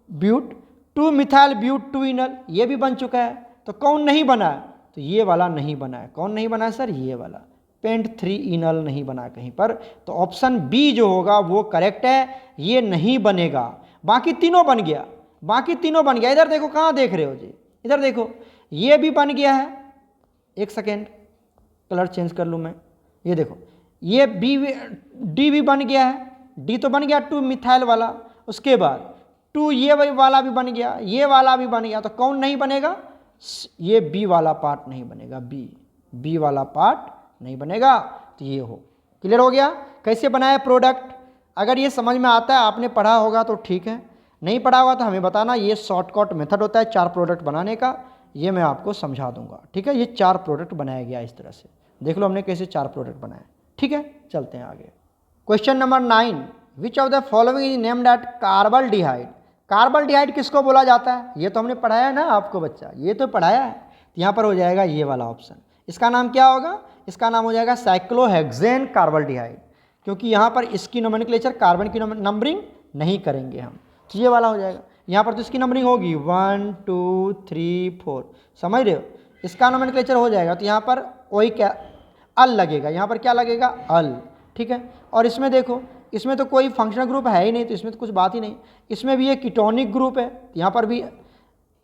ब्यूट 2 मिथाइल ब्यूट 2 इनल, ये भी बन चुका है। तो कौन नहीं बना है, तो ये वाला नहीं बना है। कौन नहीं बना है सर, ये वाला पेंट 3 इनल नहीं बना कहीं पर। तो ऑप्शन बी जो होगा वो करेक्ट है, ये नहीं बनेगा। बाकी तीनों बन गया, बाकी तीनों बन गया। इधर देखो, कहाँ देख रहे हो जी, इधर देखो, ये भी बन गया है। एक सेकेंड, कलर चेंज कर लूँ मैं, ये देखो, ये डी भी बन गया है, डी तो बन गया 2 मिथाइल वाला। उसके बाद 2 ये वाला भी बन गया, ये वाला भी बन गया। तो कौन नहीं बनेगा, ये बी वाला पार्ट नहीं बनेगा, बी वाला पार्ट नहीं बनेगा। तो ये हो, क्लियर हो गया कैसे बनाया प्रोडक्ट। अगर ये समझ में आता है, आपने पढ़ा होगा तो ठीक है, नहीं पढ़ा होगा तो हमें बताना। ये शॉर्टकट मेथड होता है 4 प्रोडक्ट बनाने का, ये मैं आपको समझा दूंगा, ठीक है। ये 4 प्रोडक्ट बनाया गया इस तरह से, देख लो हमने कैसे 4 प्रोडक्ट बनाए, ठीक है। चलते हैं आगे। Question number 9, which of the following is named at carbaldehyde. Carbaldehyde किसको बोला जाता है, ये तो हमने पढ़ाया है ना आपको बच्चा, ये तो पढ़ाया है। तो यहाँ पर हो जाएगा ये वाला ऑप्शन। इसका नाम क्या होगा, इसका नाम हो जाएगा साइक्लोहेक्सेन कार्बल्डिहाइड, क्योंकि यहाँ पर इसकी नोमेनक्लेचर कार्बन की नंबरिंग नहीं करेंगे हम, तो ये वाला हो जाएगा। यहाँ पर तो इसकी नंबरिंग होगी 1 2 3 4, समझ रहे हो। इसका नोमेनक्लेचर हो जाएगा, तो यहाँ पर वही क्या अल लगेगा, यहाँ पर क्या लगेगा अल, ठीक है। और इसमें देखो, इसमें तो कोई फंक्शनल ग्रुप है ही नहीं, तो इसमें तो कुछ बात ही नहीं। इसमें भी ये कीटोनिक ग्रुप है, यहाँ पर भी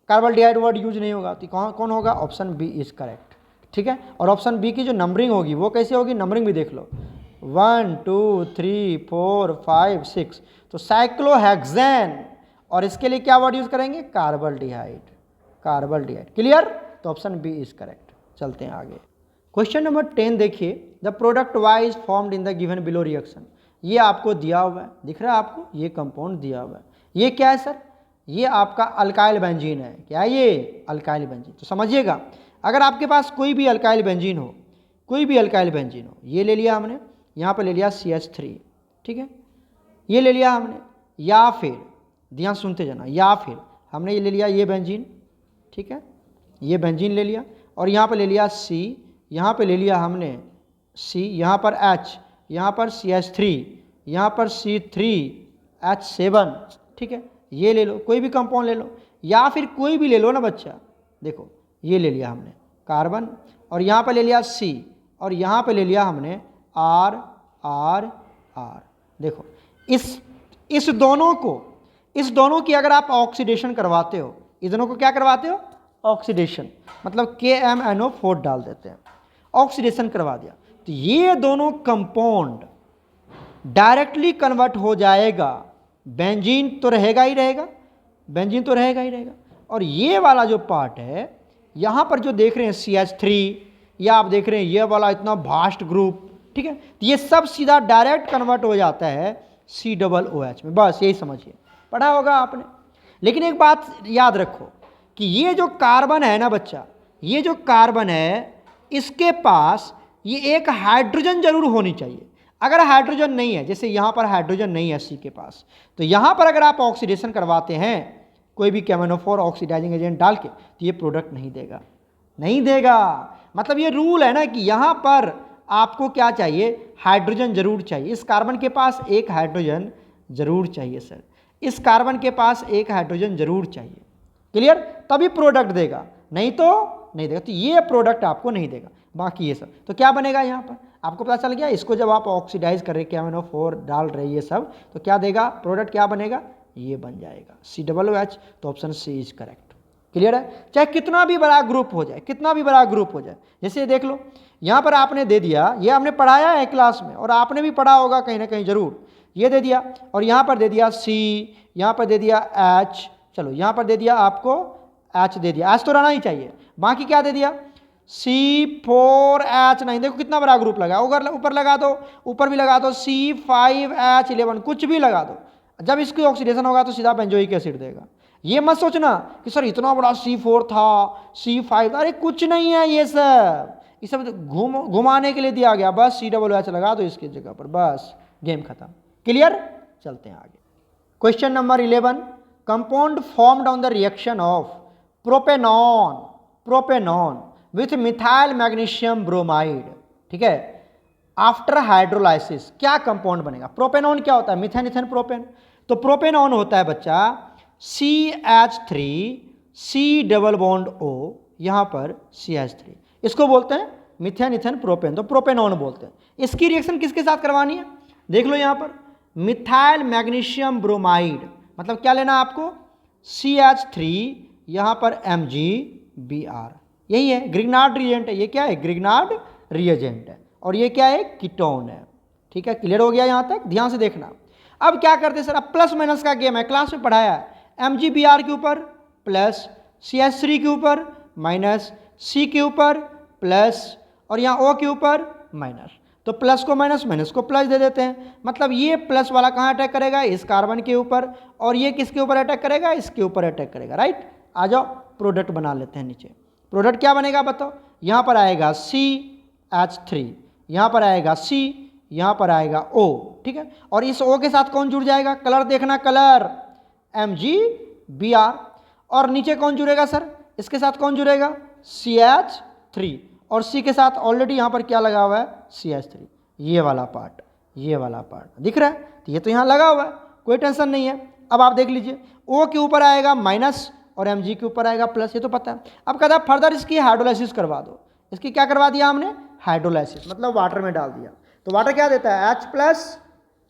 कार्बल्डिहाइड वर्ड यूज नहीं होगा। तो कौन होगा, ऑप्शन बी इज करेक्ट, ठीक है। और ऑप्शन बी की जो नंबरिंग होगी वो कैसे होगी, नंबरिंग भी देख लो, 1 2 3 4 5 6, तो साइक्लोहेक्सेन। और इसके लिए क्या वर्ड यूज करेंगे, कार्बल्डिहाइड, क्लियर। तो ऑप्शन बी इज करेक्ट। चलते हैं आगे। क्वेश्चन नंबर 10 देखिए, the product Y is formed in the given below reaction. ये आपको दिया हुआ है, दिख रहा है आपको, ये कंपाउंड दिया हुआ है। ये क्या है सर? ये आपका अल्काइल बेंजीन है। क्या है ये? Alkyl benzene. तो समझिएगा, अगर आपके पास कोई भी अल्काइल बेंजीन हो, कोई भी अल्काइल बेंजीन हो, ये ले लिया हमने, यहाँ पर ले लिया CH3, ठीक है, ये ले लिया हमने, या फिर ध्यान सुनते जाना, या फिर हमने ये ले लिया ये बेंजीन, ठीक है, ये बेंजीन ले लिया, और यहाँ पर ले लिया C, यहाँ पे ले लिया हमने C, यहाँ पर H, यहाँ पर CH3, यहाँ पर C3H7, ठीक है, ये ले लो, कोई भी कंपाउंड ले लो, या फिर कोई भी ले लो ना बच्चा। देखो ये ले लिया हमने कार्बन, और यहाँ पर ले लिया C, और यहाँ पे ले लिया हमने R R R। देखो इस दोनों की अगर आप ऑक्सीडेशन करवाते हो, इस दोनों को क्या करवाते हो? ऑक्सीडेशन, मतलब KMnO4 डाल देते हैं, ऑक्सीडेशन करवा दिया, तो ये दोनों कंपाउंड डायरेक्टली कन्वर्ट हो जाएगा। बेंजीन तो रहेगा ही रहेगा, बेंजीन तो रहेगा ही रहेगा, और ये वाला जो पार्ट है यहाँ पर जो देख रहे हैं CH3, या आप देख रहे हैं ये वाला इतना भास्ट ग्रुप, ठीक है, तो ये सब सीधा डायरेक्ट कन्वर्ट हो जाता है COOH में। बस यही समझिए, पढ़ा होगा आपने। लेकिन एक बात याद रखो कि ये जो कार्बन है ना बच्चा, ये जो कार्बन है, इसके पास ये एक हाइड्रोजन जरूर होनी चाहिए। अगर हाइड्रोजन नहीं है, जैसे यहाँ पर हाइड्रोजन नहीं है C के पास, तो यहाँ पर अगर आप ऑक्सीडेशन करवाते हैं कोई भी KMnO4 ऑक्सीडाइजिंग एजेंट डाल के, तो ये प्रोडक्ट नहीं देगा, नहीं देगा। मतलब ये रूल है ना कि यहाँ पर आपको क्या चाहिए? हाइड्रोजन जरूर चाहिए। इस कार्बन के पास एक हाइड्रोजन जरूर चाहिए सर, इस कार्बन के पास एक हाइड्रोजन जरूर चाहिए। क्लियर? तभी प्रोडक्ट देगा, नहीं तो नहीं देगा। तो ये प्रोडक्ट आपको नहीं देगा। बाकी ये सब तो क्या बनेगा? यहाँ पर आपको पता चल गया। इसको जब आप ऑक्सीडाइज कर रहे KMnO4 डाल रहे ये सब, तो क्या देगा? प्रोडक्ट क्या बनेगा? ये बन जाएगा COOH। तो option C is correct. Clear है? चाहे कितना भी बड़ा ग्रुप हो जाए, कितना भी बड़ा ग्रुप हो जाए। जैसे देख लो, यहाँ पर आपने दे दिया, ये हमने पढ़ाया है क्लास में, और आपने भी पढ़ा होगा कहीं ना कहीं जरूर। ये दे दिया, और यहाँ पर दे दिया C, यहाँ पर दे दिया H, चलो यहाँ पर दे दिया आपको H दे दिया, H तो रहना ही चाहिए। बाकी क्या दे दिया? C4H9। देखो कितना बड़ा ग्रुप लगा, ऊपर लगा दो, ऊपर भी लगा दो, C5H11, कुछ भी लगा दो। जब इसकी ऑक्सीडेशन होगा तो सीधा बेंजोइक एसिड देगा। ये मत सोचना कि सर इतना बड़ा C4 था, C5, अरे कुछ नहीं है ये सब घुमाने के लिए दिया गया। बस COOH लगा दो इसकी जगह पर, बस गेम खत्म। क्लियर? चलते हैं आगे। Question number 11, compound formed on the reaction of propanone with methyl magnesium bromide, ठीक है, आफ्टर हाइड्रोलाइसिस, क्या कंपाउंड बनेगा? प्रोपेनॉन क्या होता है? Methane ethane propane. तो प्रोपेनॉन होता है बच्चा CH3 C double bond O, यहाँ पर CH3, इसको बोलते हैं मिथेन इथेन प्रोपेन, तो प्रोपेनॉन बोलते हैं। इसकी रिएक्शन किसके साथ करवानी है? देख लो यहाँ पर, मिथाइल मैग्नीशियम ब्रोमाइड, मतलब क्या लेना आपको? CH3, यहाँ पर MgBr, यही है ग्रिग्नार्ड रिएजेंट है। ये क्या है? ग्रिग्नार्ड रिएजेंट है, और ये क्या है? कीटोन है। ठीक है, क्लियर हो गया यहाँ तक? ध्यान से देखना। अब क्या करते हैं सर? अब प्लस माइनस का गेम है, क्लास में पढ़ाया है। MgBr के ऊपर प्लस, CH3 के ऊपर माइनस, C के ऊपर प्लस, और यहाँ O के ऊपर माइनस। तो प्लस को माइनस, माइनस को प्लस दे देते हैं। मतलब ये प्लस वाला कहाँ अटैक करेगा? इस कार्बन के ऊपर, और ये किसके ऊपर अटैक करेगा? इसके ऊपर अटैक करेगा। राइट? आ जाओ प्रोडक्ट बना लेते हैं नीचे। प्रोडक्ट क्या बनेगा बताओ? यहाँ पर आएगा CH3, यहाँ पर आएगा C, यहाँ पर आएगा O, ठीक है, और इस O के साथ कौन जुड़ जाएगा? कलर देखना, कलर MgBr, और नीचे कौन जुड़ेगा सर? इसके साथ कौन जुड़ेगा? CH3, और C के साथ ऑलरेडी यहाँ पर क्या लगा हुआ है? CH3, ये वाला पार्ट, ये वाला पार्ट दिख रहा है? तो ये तो यहाँ लगा हुआ है, कोई टेंशन नहीं है। अब आप देख लीजिए, O के ऊपर आएगा माइनस और Mg के ऊपर आएगा प्लस, ये तो पता है। अब कहता है फर्दर इसकी हाइड्रोलाइसिस करवा दो। इसकी क्या करवा दिया हमने? हाइड्रोलाइसिस, मतलब वाटर में डाल दिया। तो वाटर क्या देता है? H प्लस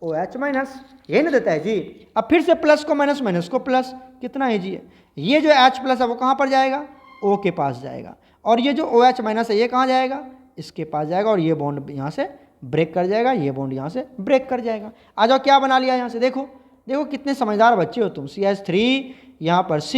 OH माइनस, यही ना देता है जी। अब फिर से प्लस को माइनस, माइनस को प्लस, कितना है जी? ये जो H प्लस है वो कहाँ पर जाएगा? O के पास जाएगा, और ये जो OH माइनस है ये कहाँ जाएगा? इसके पास जाएगा, और ये बॉन्ड यहाँ से ब्रेक कर जाएगा, ये बॉन्ड यहाँ से ब्रेक कर जाएगा। आ जाओ, क्या बना लिया यहाँ से? देखो देखो कितने समझदार बच्चे हो तुम। CH3, यहाँ पर C,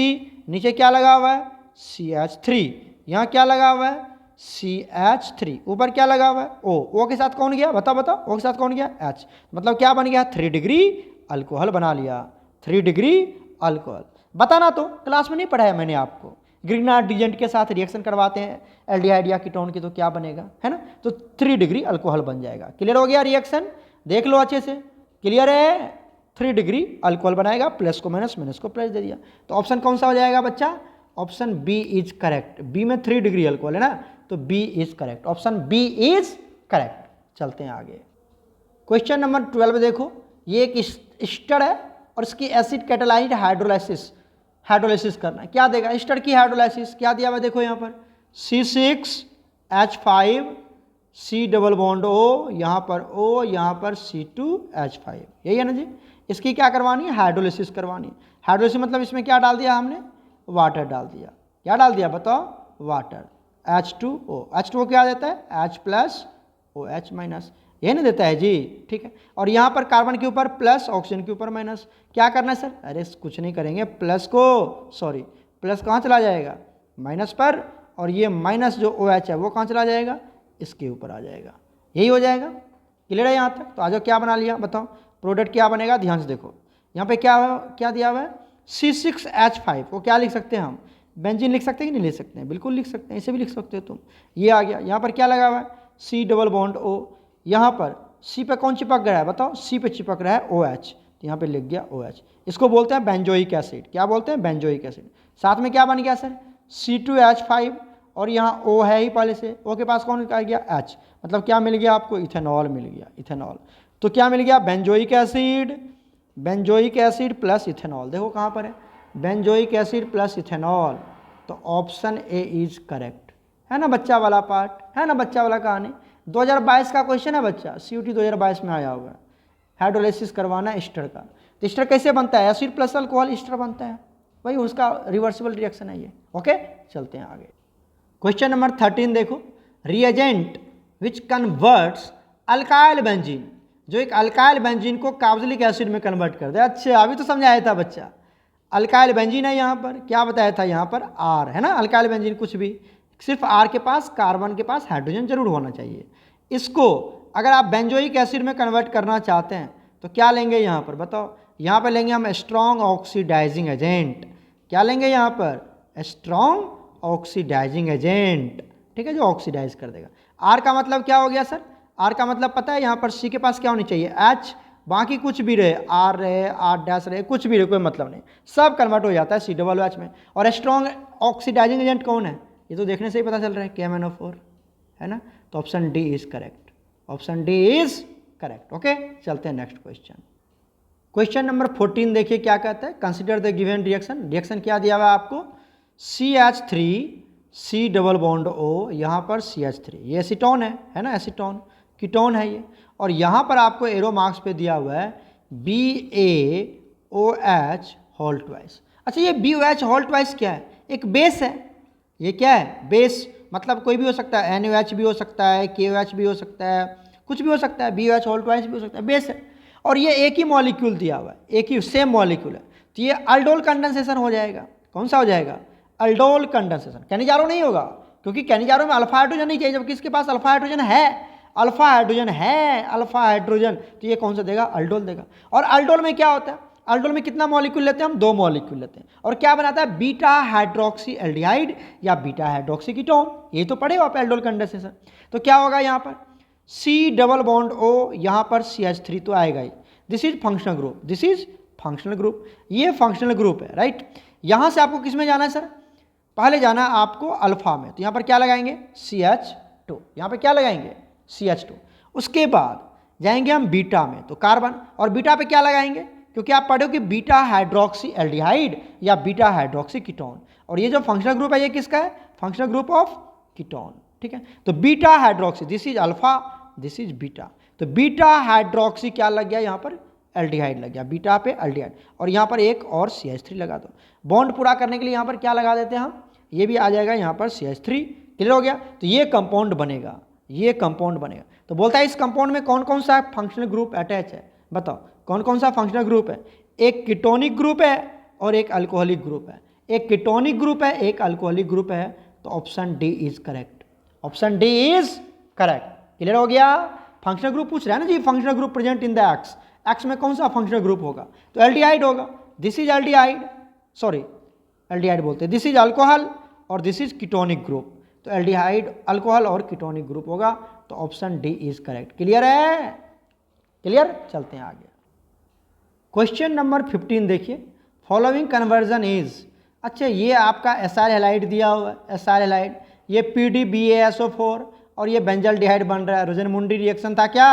नीचे क्या लगा हुआ है? CH3, यहाँ क्या लगा हुआ है? CH3, ऊपर क्या लगा हुआ है O के साथ कौन गया, बताओ बताओ, O के साथ कौन गया H, मतलब क्या बन गया 3 डिग्री अल्कोहल बना लिया, 3 डिग्री अल्कोहल। बताना तो क्लास में नहीं पढ़ाया मैंने आपको, ग्रिग्नार्ड रिएजेंट के साथ रिएक्शन करवाते हैं एल्डिहाइड या कीटोन की तो क्या बनेगा, है ना, तो 3 डिग्री अल्कोहल बन जाएगा। क्लियर हो गया रिएक्शन, देख लो अच्छे से, क्लियर है, 3 डिग्री अल्कोहल बनाएगा, प्लस को माइनस, माइनस को प्लस दे दिया, तो ऑप्शन कौन सा हो जाएगा बच्चा, option B is correct. B में 3 डिग्री अल्कोहल है ना, तो B is correct, option B is correct. चलते हैं आगे, क्वेश्चन नंबर 12 देखो, ये एक एस्टर है और इसकी एसिड कैटालाइज्ड हाइड्रोलाइसिस करना है, क्या देगा एस्टर की हाइड्रोलाइसिस, क्या दिया हुआ देखो यहाँ पर C6H5 C double bond O, यहाँ पर O, यहाँ पर C2H5, यही है ना जी। इसकी क्या करवानी है, हाइड्रोलाइसिस करवानी है। हाइड्रोलाइसिस मतलब इसमें क्या डाल दिया हमने, वाटर डाल दिया, क्या डाल दिया बताओ, वाटर, H2O, H2O क्या देता है H प्लस OH माइनस, ये नहीं देता है जी, ठीक है। और यहाँ पर कार्बन के ऊपर प्लस, ऑक्सीजन के ऊपर माइनस, क्या करना है सर, अरे कुछ नहीं करेंगे, प्लस कहाँ चला जाएगा, माइनस पर, और ये माइनस जो OH है वो कहाँ चला जाएगा, इसके ऊपर आ जाएगा, यही हो जाएगा। क्लियर है यहाँ तक, तो आज क्या बना लिया बताओ, प्रोडक्ट क्या बनेगा, ध्यान से देखो, यहाँ पे क्या दिया हुआ है C6H5 को क्या लिख सकते हैं हम, बेंजीन लिख सकते हैं कि नहीं लिख सकते हैं, बिल्कुल लिख सकते हैं, इसे भी लिख सकते हो तुम, ये आ गया। यहाँ पर क्या लगा हुआ है C डबल बॉन्ड O, यहाँ पर C पे कौन चिपक गया है बताओ, C पे चिपक रहा है OH, तो यहाँ पे लिख गया OH, इसको बोलते हैं बेंजोइक एसिड, क्या बोलते हैं बेंजोइक एसिड। साथ में क्या बन गया सर C2H5, और यहाँ O है ही पहले से, O के पास कौन आ गया H, मतलब क्या मिल गया आपको, इथेनॉल मिल गया, इथेनॉल, तो क्या मिल गया बेंजोइक एसिड प्लस इथेनॉल, देखो कहाँ पर है बेंजोइक एसिड प्लस इथेनॉल, तो ऑप्शन ए इज करेक्ट, है ना बच्चा वाला पार्ट, है ना बच्चा वाला कहानी। 2022 का क्वेश्चन है बच्चा, CUT 2022 में आया हुआ है, हाइड्रोलाइसिस करवाना एस्टर का, तो एस्टर कैसे बनता है, एसिड प्लस अल्कोहल एस्टर बनता है, वही उसका रिवर्सिबल रिएक्शन है ये, ओके। चलते हैं आगे, क्वेश्चन नंबर 13 देखो, reagent which converts alkyl benzene, जो एक अल्काइल बेंजीन को कार्बोक्सिलिक एसिड में कन्वर्ट कर दे। अच्छा अभी तो समझाया था बच्चा, अल्काइल बेंजीन है, यहाँ पर क्या बताया था, यहाँ पर R है ना, अल्काइल बेंजीन कुछ भी, सिर्फ R के पास, कार्बन के पास हाइड्रोजन जरूर होना चाहिए। इसको अगर आप बेंजोइक एसिड में कन्वर्ट करना चाहते हैं तो क्या लेंगे यहाँ पर बताओ, यहाँ पर लेंगे हम स्ट्रॉन्ग ऑक्सीडाइजिंग एजेंट, क्या लेंगे यहाँ पर स्ट्रॉन्ग ऑक्सीडाइजिंग एजेंट, ठीक है, जो ऑक्सीडाइज कर देगा। R का मतलब क्या हो गया सर, R का मतलब पता है, यहाँ पर C के पास क्या होनी चाहिए H, बाकी कुछ भी रहे, R रहे, R डैश रहे, कुछ भी रहे, कोई मतलब नहीं, सब कन्वर्ट हो जाता है C+H में। और स्ट्रॉन्ग ऑक्सीडाइजिंग एजेंट कौन है, ये तो देखने से ही पता चल रहा है KMnO4, है ना, तो option D is correct, option D is correct, okay. चलते हैं नेक्स्ट क्वेश्चन, क्वेश्चन नंबर 14 देखिए क्या कहता है, consider the given reaction, reaction क्या दिया हुआ है आपको, CH3 C double bond O, यहाँ पर CH3, ये एसीटोन है ना, एसीटोन कीटोन है ये, और यहाँ पर आपको एरो मार्क्स पे दिया हुआ है BaOH होल ट्वाइस। अच्छा ये BOH होल ट्वाइस क्या है, एक बेस है, ये क्या है बेस, मतलब कोई भी हो सकता है, NaOH भी हो सकता है, KOH भी हो सकता है, कुछ भी हो सकता है, BOH होल ट्वाइस भी हो सकता है, बेस है, और ये एक ही मॉलिक्यूल दिया हुआ है, एक ही सेम मॉलिक्यूल है, तो ये अल्डोल कंडेंसेशन हो जाएगा, कौन सा हो जाएगा, अल्डोल कंडेंसेशन, कैनिजारो नहीं होगा, क्योंकि कैनिजारो में अल्फा हाइड्रोजन नहीं चाहिए, जबकि इसके पास अल्फा हाइड्रोजन है, अल्फा हाइड्रोजन, तो ये कौन सा देगा, अल्डोल देगा। और अल्डोल में क्या होता है, अल्डोल में कितना मॉलिक्यूल लेते हैं हम, 2 मॉलिक्यूल लेते हैं, और क्या बनाता है, बीटा हाइड्रोक्सी एल्डिहाइड या बीटा हाइड्रोक्सी कीटोन, ये तो पढ़े हो आप एल्डोल कंडेंसेशन। तो क्या होगा यहाँ पर C डबल बॉन्ड O, यहाँ पर CH3 तो आएगा ही, this is functional group, this is functional group, ये फंक्शनल ग्रुप है, राइट। यहाँ से आपको किस में जाना है सर, पहले जाना है आपको अल्फा में, तो यहाँ पर क्या लगाएंगे CH2, यहाँ पर क्या लगाएंगे CH2, उसके बाद जाएंगे हम बीटा में, तो कार्बन, और बीटा पे क्या लगाएंगे, क्योंकि आप पढ़ो कि बीटा हाइड्रोक्सी एल्डिहाइड या बीटा हाइड्रोक्सी कीटोन, और ये जो फंक्शनल ग्रुप है ये किसका है, फंक्शनल ग्रुप ऑफ कीटोन, ठीक है। तो beta hydroxy, this is alpha, this is beta, तो बीटा हाइड्रोक्सी क्या लग गया यहाँ पर, एल्डिहाइड लग गया, बीटा पे एल्डिहाइड, और यहाँ पर एक और CH3 लगा दो, बॉन्ड पूरा करने के लिए यहाँ पर क्या लगा देते हैं हम, ये भी आ जाएगा यहाँ पर CH3, क्लियर हो गया। तो ये कंपाउंड बनेगा, ये कंपाउंड बनेगा, तो बोलता है इस कंपाउंड में कौन कौन सा फंक्शनल ग्रुप अटैच है, बताओ कौन कौन सा फंक्शनल ग्रुप है, एक कीटोनिक ग्रुप है और एक अल्कोहलिक ग्रुप है, एक कीटोनिक ग्रुप है, एक अल्कोहलिक ग्रुप है, तो option D is correct, option D is correct. Clear हो गया। फंक्शनल ग्रुप पूछ रहा है ना जी, functional group present in the x, x में कौन सा फंक्शनल ग्रुप होगा, तो एल्डिहाइड होगा। This is aldehyde, sorry aldehyde बोलते हैं, दिस इज अल्कोहल और दिस इज कीटोनिक ग्रुप, तो एल्डिहाइड अल्कोहल और कीटोनिक ग्रुप होगा, तो option D is correct. Clear है, क्लियर। चलते हैं आगे। क्वेश्चन नंबर 15 देखिए, फॉलोइंग कन्वर्जन इज, अच्छा ये आपका एसआर हैलाइड दिया हुआ है, एसआर हैलाइड, ये PDBASO4 और ये बेंजल्डिहाइड बन रहा है। रोजनमुंडी रिएक्शन था क्या,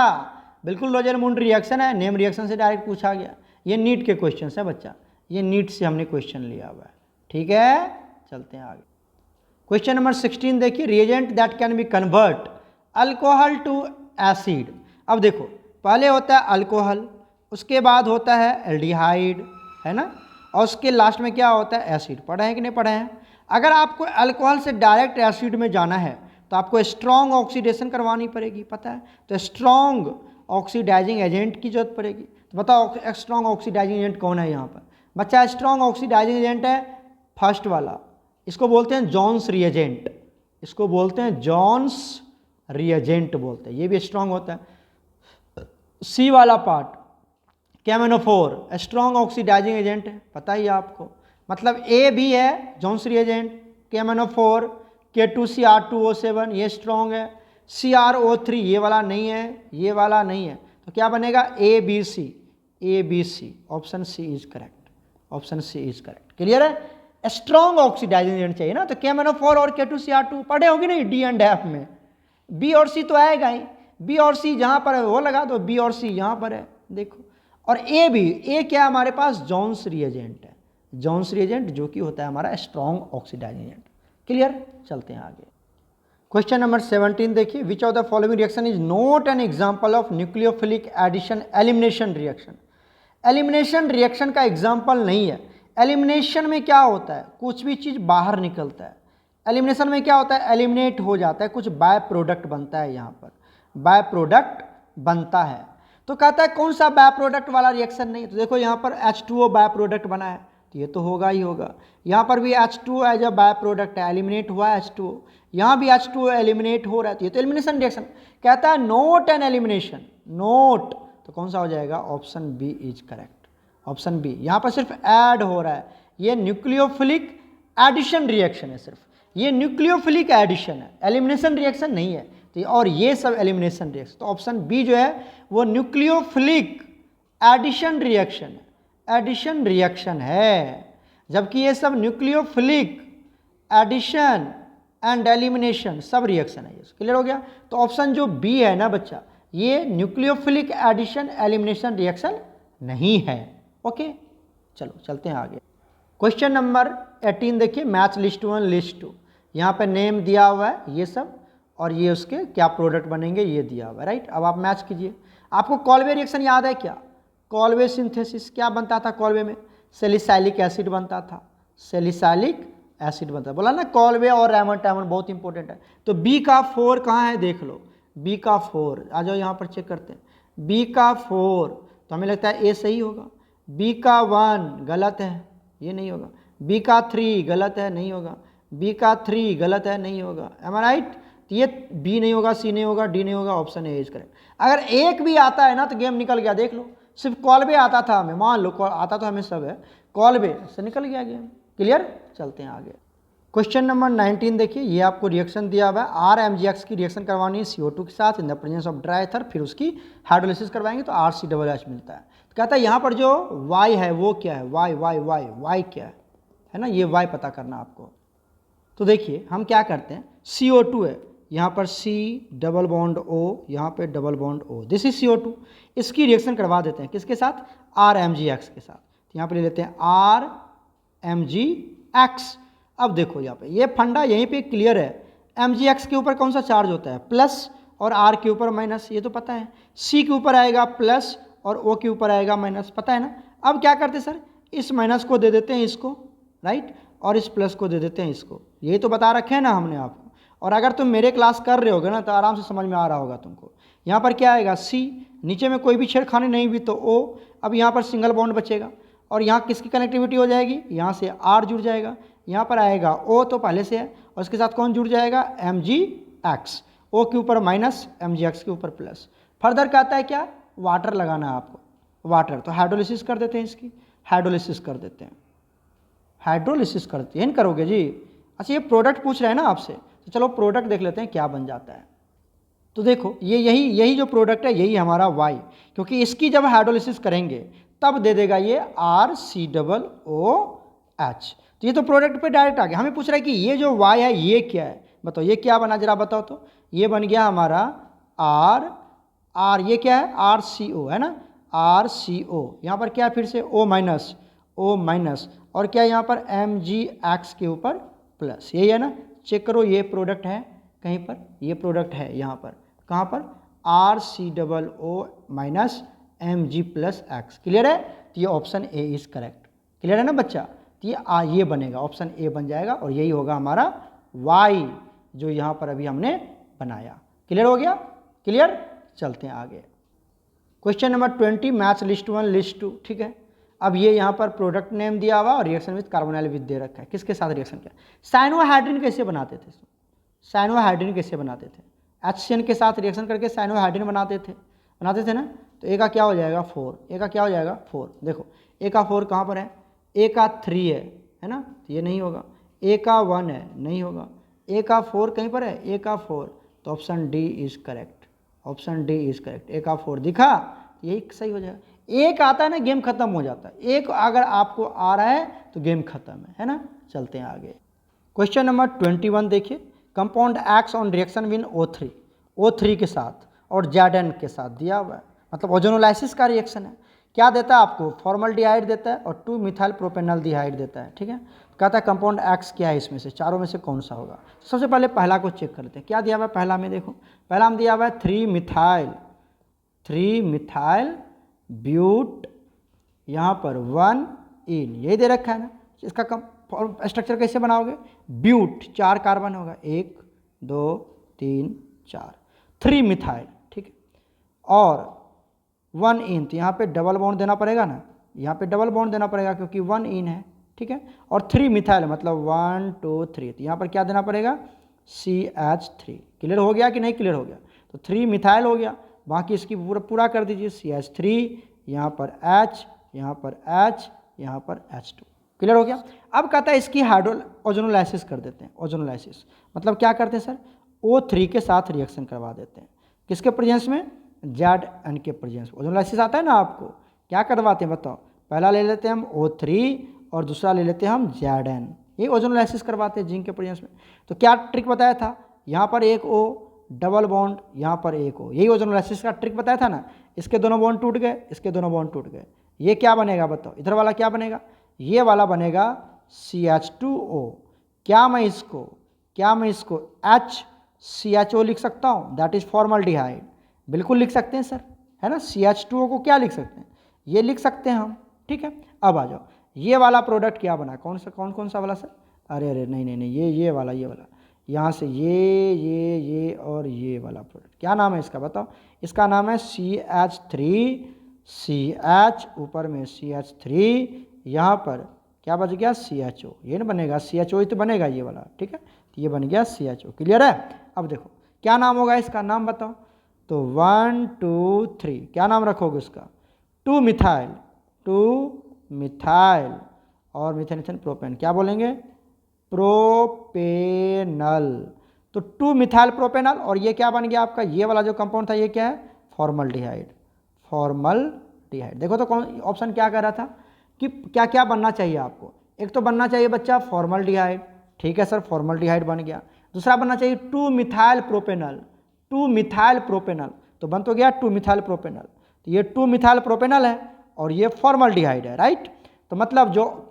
बिल्कुल रोजनमुंडी रिएक्शन है, नेम रिएक्शन से डायरेक्ट पूछा गया। ये नीट के क्वेश्चन है बच्चा, ये नीट से हमने क्वेश्चन लिया हुआ है, ठीक है। चलते हैं आगे। क्वेश्चन नंबर 16 देखिए, reagent that can be convert alcohol to acid. अब देखो पहले होता है अल्कोहल, उसके बाद होता है एल्डिहाइड, है ना, और उसके लास्ट में क्या होता है, एसिड। पढ़े हैं कि नहीं पढ़े हैं। अगर आपको अल्कोहल से डायरेक्ट एसिड में जाना है तो आपको स्ट्रॉन्ग ऑक्सीडेशन करवानी पड़ेगी, पता है, तो स्ट्रॉन्ग ऑक्सीडाइजिंग एजेंट की जरूरत पड़ेगी। तो बताओ स्ट्रॉन्ग ऑक्सीडाइजिंग एजेंट कौन है यहाँ पर बच्चा, स्ट्रॉन्ग ऑक्सीडाइजिंग एजेंट है फर्स्ट वाला, इसको बोलते हैं जॉन्स रिएजेंट, इसको बोलते हैं जॉन्स रिएजेंट बोलते हैं, ये भी स्ट्रॉन्ग होता है। सी वाला पार्ट कैमेनोफोर, स्ट्रॉन्ग ऑक्सीडाइजिंग एजेंट है, पता ही है आपको, मतलब ए भी है जॉन्स रिएजेंट, कैमेनोफोर, K2CR2O7 ये स्ट्रॉन्ग है, CrO3 ये वाला नहीं है, ये वाला नहीं है, तो क्या बनेगा ABC, ABC, option C is correct, option C is correct. Clear है। स्ट्रॉन्ग ऑक्सीडाइजिंग एजेंट चाहिए ना, तो कैमेनोफोर और K2CR2 पढ़े होगी नहीं डी एंड एफ में, बी और सी तो आएगा ही, बी और सी जहाँ पर है वो लगा दो, बी और सी यहाँ पर है देखो, और ए भी, ए क्या हमारे पास जॉन्स रिएजेंट है, जॉन्स रिएजेंट जो कि होता है हमारा स्ट्रॉन्ग ऑक्सीडाइजिंग एजेंट। क्लियर। चलते हैं आगे। क्वेश्चन नंबर 17 देखिए, which of the following reaction is not an example of nucleophilic addition elimination reaction. Elimination reaction का एग्जांपल नहीं है। एलिमिनेशन में क्या होता है, कुछ भी चीज़ बाहर निकलता है, एलिमिनेशन में क्या होता है, एलिमिनेट हो जाता है, कुछ बाय प्रोडक्ट बनता है, यहाँ पर बाय प्रोडक्ट बनता है। तो कहता है कौन सा बाय प्रोडक्ट वाला रिएक्शन नहीं, तो देखो यहाँ पर H2O बाय प्रोडक्ट बना है, तो ये तो होगा ही होगा। यहाँ पर भी H2O as a by product है, एलिमिनेट हुआ है H2O, यहाँ भी H2O एलिमिनेट हो रहा है, तो ये तो एलिमिनेशन रिएक्शन। कहता है नोट एन एलिमिनेशन, नोट, तो कौन सा हो जाएगा, option B is correct, option B. यहाँ पर सिर्फ ऐड हो रहा है, ये न्यूक्लियोफिलिक एडिशन रिएक्शन है, सिर्फ ये न्यूक्लियोफिलिक एडिशन है, एलिमिनेशन रिएक्शन नहीं है, तो और ये सब एलिमिनेशन रिएक्शन, तो ऑप्शन बी जो है वो न्यूक्लियोफिलिक एडिशन रिएक्शन है, एडिशन रिएक्शन है, जबकि ये सब न्यूक्लियोफिलिक एडिशन एंड एलिमिनेशन सब रिएक्शन है। क्लियर हो गया। तो ऑप्शन जो बी है ना बच्चा, ये न्यूक्लियोफिलिक एडिशन एलिमिनेशन रिएक्शन नहीं है। ओके, चलो चलते हैं आगे। क्वेश्चन नंबर 18 देखिए, मैच लिस्ट 1 लिस्ट 2, यहाँ पे नेम दिया हुआ है ये सब, और ये उसके क्या प्रोडक्ट बनेंगे ये दिया हुआ है, राइट। अब आप मैच कीजिए। आपको कॉल्वे रिएक्शन याद है क्या, कॉल्वे सिंथेसिस क्या बनता था कॉल्वे में, सैलिसाइलिक एसिड बनता था, सैलिसाइलिक एसिड बनता है, बोला ना कॉल्वे और रैमंड टैमंड बहुत इंपॉर्टेंट है। तो बी का 4 कहाँ है देख लो, बी का 4 आ जाओ यहाँ पर चेक करते हैं, बी का 4 तो हमें लगता है ए सही होगा, बी का 1 गलत है, ये नहीं होगा, बी का 3 गलत है, नहीं होगा, बी का 3 गलत है, नहीं होगा, एम आई राइट। तो ये बी नहीं होगा, सी नहीं होगा, डी नहीं होगा, ऑप्शन ए इज करेक्ट। अगर एक भी आता है ना तो गेम निकल गया, देख लो, सिर्फ कॉल्वे आता था हमें, मान लो आता तो हमें सब है, कॉल्वे से निकल गया गेम। क्लियर। चलते हैं आगे। क्वेश्चन नंबर 19 देखिए, ये आपको रिएक्शन दिया हुआ है, RMgX की रिएक्शन करवानी है CO2 के साथ in the presence of dry ether, फिर उसकी हाइड्रोलिसिस करवाएंगे तो RCOH मिलता है। तो कहता है यहाँ पर जो Y है वो क्या है, Y क्या है ना, ये Y पता करना आपको। तो देखिए हम क्या करते हैं, CO2 है, यहाँ पर C डबल बॉन्ड O, यहाँ पे double bond O, this is CO2, इसकी रिएक्शन करवा देते हैं किसके साथ, RMgX के साथ। तो यहाँ पर ले लेते हैं RMgX। अब देखो यहाँ पे ये फंडा यहीं पे क्लियर है, MgX के ऊपर कौन सा चार्ज होता है, प्लस, और R के ऊपर माइनस, ये तो पता है, C के ऊपर आएगा प्लस और O के ऊपर आएगा माइनस, पता है ना। अब क्या करते सर, इस माइनस को दे देते हैं इसको, राइट, और इस प्लस को दे देते हैं इसको, यही तो बता रखे हैं ना हमने आपको। और अगर तुम मेरे क्लास कर रहे होगे ना तो आराम से समझ में आ रहा होगा तुमको। यहाँ पर क्या आएगा, C, नीचे में कोई भी छेड़खानी नहीं हुई तो O, अब यहाँ पर सिंगल बॉन्ड बचेगा, और यहाँ किसकी कनेक्टिविटी हो जाएगी, यहाँ से R जुड़ जाएगा, यहाँ पर आएगा O तो पहले से है, और इसके साथ कौन जुड़ जाएगा, एक्स, ओ के ऊपर माइनस, Mgx के ऊपर प्लस। फर्दर कहता है क्या, वाटर लगाना है आपको, वाटर। तो हाइड्रोलिसिस कर देते हैं, इसकी हाइड्रोलिसिस कर देते हैं, हाइड्रोलिसिस करते हैं, करोगे जी। अच्छा, ये प्रोडक्ट पूछ रहे हैं ना आपसे, तो चलो प्रोडक्ट देख लेते हैं क्या बन जाता है। तो देखो ये यही जो प्रोडक्ट है यही हमारा Y, क्योंकि इसकी जब हाइड्रोलिसिस करेंगे तब दे देगा ये RCOOH। तो ये तो प्रोडक्ट पे डायरेक्ट आ गया। हमें पूछ रहा है कि ये जो Y है ये क्या है, बताओ ये क्या बना, जरा बताओ। तो ये बन गया हमारा R, ये क्या है RCO है ना, RCO। यहाँ पर क्या है फिर से O माइनस, और क्या यहाँ पर Mgx के ऊपर प्लस, यही है ना। चेक करो ये प्रोडक्ट है कहीं पर, ये प्रोडक्ट है यहाँ पर, कहाँ पर RCOO minus Mg plus x. Clear है, तो ये option A is correct. Clear है ना बच्चा, तो ये बनेगा, ऑप्शन ए बन जाएगा, और यही होगा हमारा Y जो यहाँ पर अभी हमने बनाया। क्लियर हो गया, क्लियर। चलते हैं आगे। Question number 20, match list 1 list 2। ठीक है, अब ये यहाँ पर प्रोडक्ट नेम दिया हुआ और रिएक्शन विद कार्बोनाइल विद दे रखा है, किसके साथ रिएक्शन किया। साइनोहाइड्रिन कैसे बनाते थे, साइनोहाइड्रिन कैसे बनाते थे, HCN के साथ रिएक्शन करके साइनोहाइड्रिन बनाते थे ना। तो ए का क्या हो जाएगा 4, ए का क्या हो जाएगा 4। देखो ए का 4 कहाँ पर है, ए का 3 है ना, तो ये नहीं होगा। ए का 1 है, नहीं होगा। ए का 4 कहीं पर है, ए का 4, तो option D is correct, option D is correct. A का 4 दिखा, यही सही हो जाएगा। एक आता है ना गेम खत्म हो जाता है, एक अगर आपको आ रहा है तो गेम खत्म है ना। चलते हैं आगे। क्वेश्चन नंबर 21 देखिए, compound acts on reaction win O3 के साथ और Zn के साथ दिया हुआ है, मतलब ओजोनोलाइसिस का रिएक्शन है। क्या देता है आपको, फॉर्मल्डिहाइड देता है और 2 मिथाइल प्रोपेनॉल्डिहाइड देता है। ठीक है, कहता है कंपाउंड एक्ट्स क्या है इसमें से, चारों में से कौन सा होगा। सबसे पहले पहला को चेक करते हैं, क्या दिया हुआ है पहला में। देखो पहला में दिया हुआ है 3 मिथाइल ब्यूट, यहाँ पर 1 इन, यही दे रखा है ना। इसका स्ट्रक्चर कैसे बनाओगे, ब्यूट 4 कार्बन होगा, 1 2 3 4, 3 मिथाइल। ठीक है, और 1 इन, तो यहाँ पे डबल बॉन्ड देना पड़ेगा ना, यहाँ पे डबल बॉन्ड देना पड़ेगा क्योंकि 1 इन है। ठीक है, और 3 मिथाइल मतलब 1 2 3, तो यहाँ पर क्या देना पड़ेगा CH3। क्लियर हो गया कि नहीं क्लियर हो गया, तो 3 मिथाइल हो गया, बाकी इसकी पूरा कर दीजिए CH3, यहाँ पर H, यहाँ पर H, यहाँ पर H2। क्लियर हो गया। अब कहता है इसकी ओजोनोलाइसिस कर देते हैं। ओजोनोलाइसिस मतलब क्या करते हैं सर, O3 के साथ रिएक्शन करवा देते हैं, किसके प्रेजेंस में, Zn के प्रेजेंस। ओजोनोलाइसिस आता है ना आपको, क्या करवाते हैं बताओ। पहला ले लेते हैं हम O3 और दूसरा ले लेते हैं हम Zn, ये ओजोनोलाइसिस करवाते हैं जिंक के प्रेजेंस में। तो क्या ट्रिक बताया था, यहाँ पर एक O डबल बॉन्ड, यहाँ पर एक O, यही ओजोनोलाइसिस का ट्रिक बताया था ना। इसके दोनों बॉन्ड टूट गए, इसके दोनों बॉन्ड टूट गए, ये क्या बनेगा बताओ, इधर वाला क्या बनेगा, ये वाला बनेगा CH2O। क्या मैं इसको HCHO लिख सकता हूँ, दैट इज फॉर्मल्डिहाइड। बिल्कुल लिख सकते हैं सर, है ना। CH2O को क्या लिख सकते हैं, ये लिख सकते हैं हम। ठीक है, अब आ जाओ, ये वाला प्रोडक्ट क्या बना, कौन सा वाला सर, अरे नहीं, ये वाला यहाँ से ये और ये वाला प्रोडक्ट, क्या नाम है इसका बताओ। इसका नाम है CH3CH, ऊपर में CH3, यहाँ पर क्या बच गया CHO, ये ना बनेगा CHO ही तो बनेगा ये वाला। ठीक है, तो ये बन गया CHO। क्लियर है। अब देखो क्या नाम होगा इसका, नाम बताओ। तो 1 2 3 क्या नाम रखोगे उसका, 2 मिथाइल और मिथेन प्रोपेन, क्या बोलेंगे प्रोपेनल। तो 2 मिथाइल प्रोपेनल, और ये क्या बन गया आपका, ये वाला जो कंपाउंड था ये क्या है, फॉर्मल्डिहाइड। देखो तो कौन ऑप्शन क्या कह रहा था कि क्या क्या बनना चाहिए आपको। एक तो बनना चाहिए बच्चा फॉर्मल्डिहाइड, ठीक है सर, फॉर्मल्डिहाइड बन गया। दूसरा बनना चाहिए 2 मिथाइल प्रोपेनल, तो बन तो गया 2 मिथाइल प्रोपेनल। तो ये 2 मिथाइल प्रोपेनल है और ये फॉर्मल्डिहाइड है, राइट। तो मतलब जो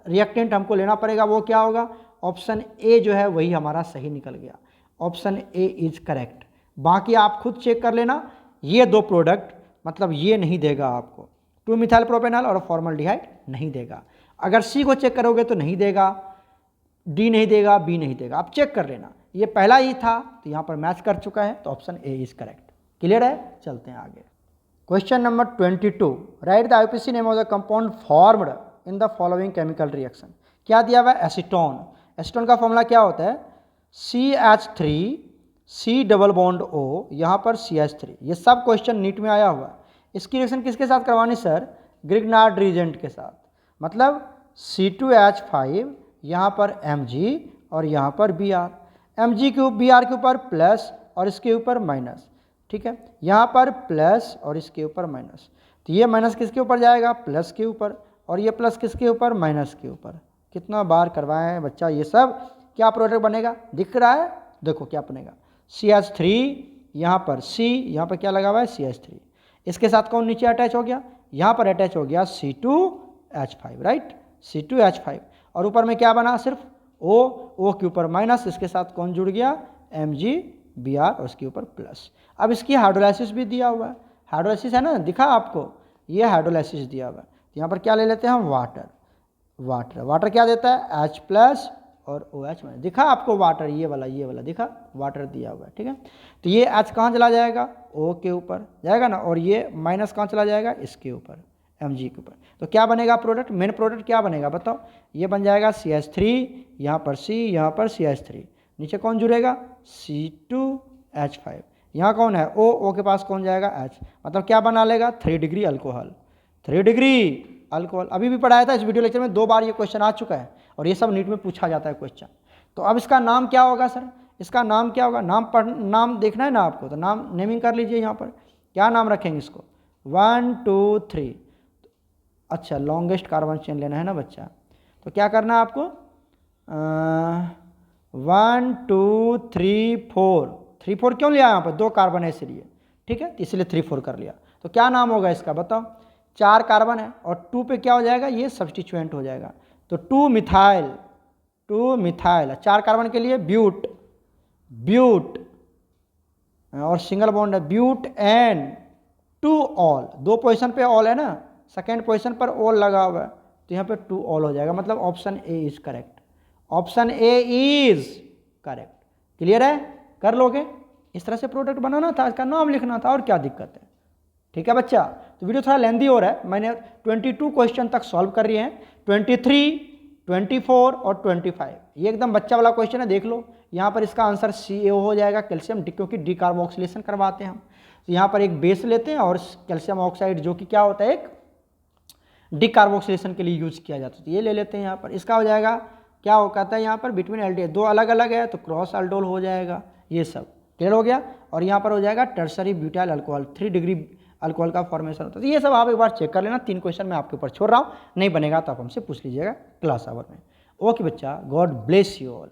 रिएक्टेंट हमको लेना पड़ेगा वो क्या होगा, ऑप्शन ए जो है वही हमारा सही निकल गया, ऑप्शन ए इज करेक्ट। बाकी आप खुद चेक कर लेना, ये 2 प्रोडक्ट मतलब ये नहीं देगा आपको, 2 मिथाइल प्रोपेनल और फॉर्मल्डिहाइड नहीं देगा। अगर सी को चेक करोगे तो नहीं देगा, डी नहीं देगा, बी नहीं देगा, आप चेक कर लेना। ये पहला ही था तो यहाँ पर मैच कर चुका है, तो option A is correct. Clear है, चलते हैं आगे। Question number 22, right the IPC name of the compound formed in the following chemical reaction. क्या दिया हुआ है, एसीटोन। एसीटोन का फॉर्मूला क्या होता है, CH3 C double bond O, यहाँ पर CH3, ये सब क्वेश्चन नीट में आया हुआ है। इसकी रिएक्शन किसके साथ करवानी सर? ग्रिग्नार्ड रीजेंट के साथ। मतलब C2H5 यहाँ पर Mg और यहाँ पर Br, Mg के Br के ऊपर प्लस और इसके ऊपर माइनस, ठीक है, यहाँ पर प्लस और इसके ऊपर माइनस, तो ये माइनस किसके ऊपर जाएगा? प्लस के ऊपर, और ये प्लस किसके ऊपर? माइनस के ऊपर। कितना बार करवाए हैं बच्चा ये सब? क्या प्रोडक्ट बनेगा? दिख रहा है, देखो क्या बनेगा, CH3 यहाँ पर C, यहाँ पर क्या लगा हुआ है? CH3, इसके साथ कौन नीचे अटैच हो गया? यहाँ पर अटैच हो गया C2H5, राइट, C2H5, और ऊपर में क्या बना? सिर्फ O के ऊपर माइनस, इसके साथ कौन जुड़ गया? MgBr और उसके ऊपर प्लस। अब इसकी हाइड्रोलाइसिस भी दिया हुआ है, हाइड्रोलाइसिस है ना, दिखा आपको, ये हाइड्रोलाइसिस दिया हुआ है। यहाँ पर क्या ले लेते हैं हम? वाटर क्या देता है? H प्लस और OH माइनस, दिखा आपको वाटर, ये वाला दिखा, वाटर दिया हुआ है, ठीक है। तो ये H कहाँ चला जाएगा? O के ऊपर जाएगा ना, और ये माइनस कहाँ चला जाएगा? इसके ऊपर, Mg के ऊपर। तो क्या बनेगा प्रोडक्ट? मेन प्रोडक्ट क्या बनेगा बताओ? ये बन जाएगा CH3, यहाँ पर C, यहाँ पर CH3, नीचे कौन जुड़ेगा? C2H5, यहाँ कौन है? O के पास कौन जाएगा? H, मतलब क्या बना लेगा? 3 डिग्री अल्कोहल, 3 डिग्री अल्कोहल। अभी भी पढ़ाया था इस वीडियो लेक्चर में, 2 बार ये क्वेश्चन आ चुका है, और ये सब नीट में पूछा जाता है क्वेश्चन। तो अब इसका नाम क्या होगा सर? इसका नाम क्या होगा? नाम देखना है ना आपको, तो नाम नेमिंग कर लीजिए। यहाँ पर क्या नाम रखेंगे इसको? 1 2 3, अच्छा लॉन्गेस्ट कार्बन चेन लेना है ना बच्चा, तो क्या करना है आपको? 1 2 3 4, 3 4 क्यों लिया यहाँ पर? 2 कार्बन है इसलिए, ठीक है, इसलिए 3 4 कर लिया। तो क्या नाम होगा इसका बताओ? 4 कार्बन है और 2 पे क्या हो जाएगा? ये सब्स्टिट्यूएंट हो जाएगा, तो 2 मिथाइल, 4 कार्बन के लिए ब्यूट, और सिंगल बॉन्ड है ब्यूट एन 2 ऑल, 2 पोजीशन पे ऑल है ना, सेकेंड पोजीशन पर ऑल लगा हुआ है, तो यहाँ पे 2 ऑल हो जाएगा। मतलब option A is correct, option A is correct. Clear है? कर लोगे? इस तरह से प्रोडक्ट बनाना था, इसका नाम लिखना था, और क्या दिक्कत है? ठीक है बच्चा, तो वीडियो थोड़ा लेंदी हो रहा है, मैंने 22 क्वेश्चन तक सॉल्व कर लिए हैं, 23, 24 और 25, ये एकदम बच्चा वाला क्वेश्चन है, देख लो। यहाँ पर इसका आंसर CaO हो जाएगा, कैल्शियम, क्योंकि डिकार्बोक्सिलेशन करवाते हैं हम। तो यहाँ पर एक बेस लेते हैं और कैल्शियम ऑक्साइड, जो कि क्या होता है, एक डिकार्बोक्सिलेशन के लिए यूज किया जाता है, तो ये ले लेते हैं। यहाँ पर इसका हो जाएगा क्या हो कहता है, यहाँ पर बिटवीन एल्डिहाइड, 2 अलग अलग है तो क्रॉस अल्डोल हो जाएगा, ये सब क्लियर हो गया। और यहाँ पर हो जाएगा tertiary butyl alcohol, 3 degree alcohol का फॉर्मेशन होता है। तो ये सब आप एक बार चेक कर लेना, 3 क्वेश्चन मैं आपके ऊपर छोड़ रहा हूँ, नहीं बनेगा तो आप हमसे पूछ लीजिएगा क्लास आवर में। ओके बच्चा, गॉड ब्लेस यू ऑल।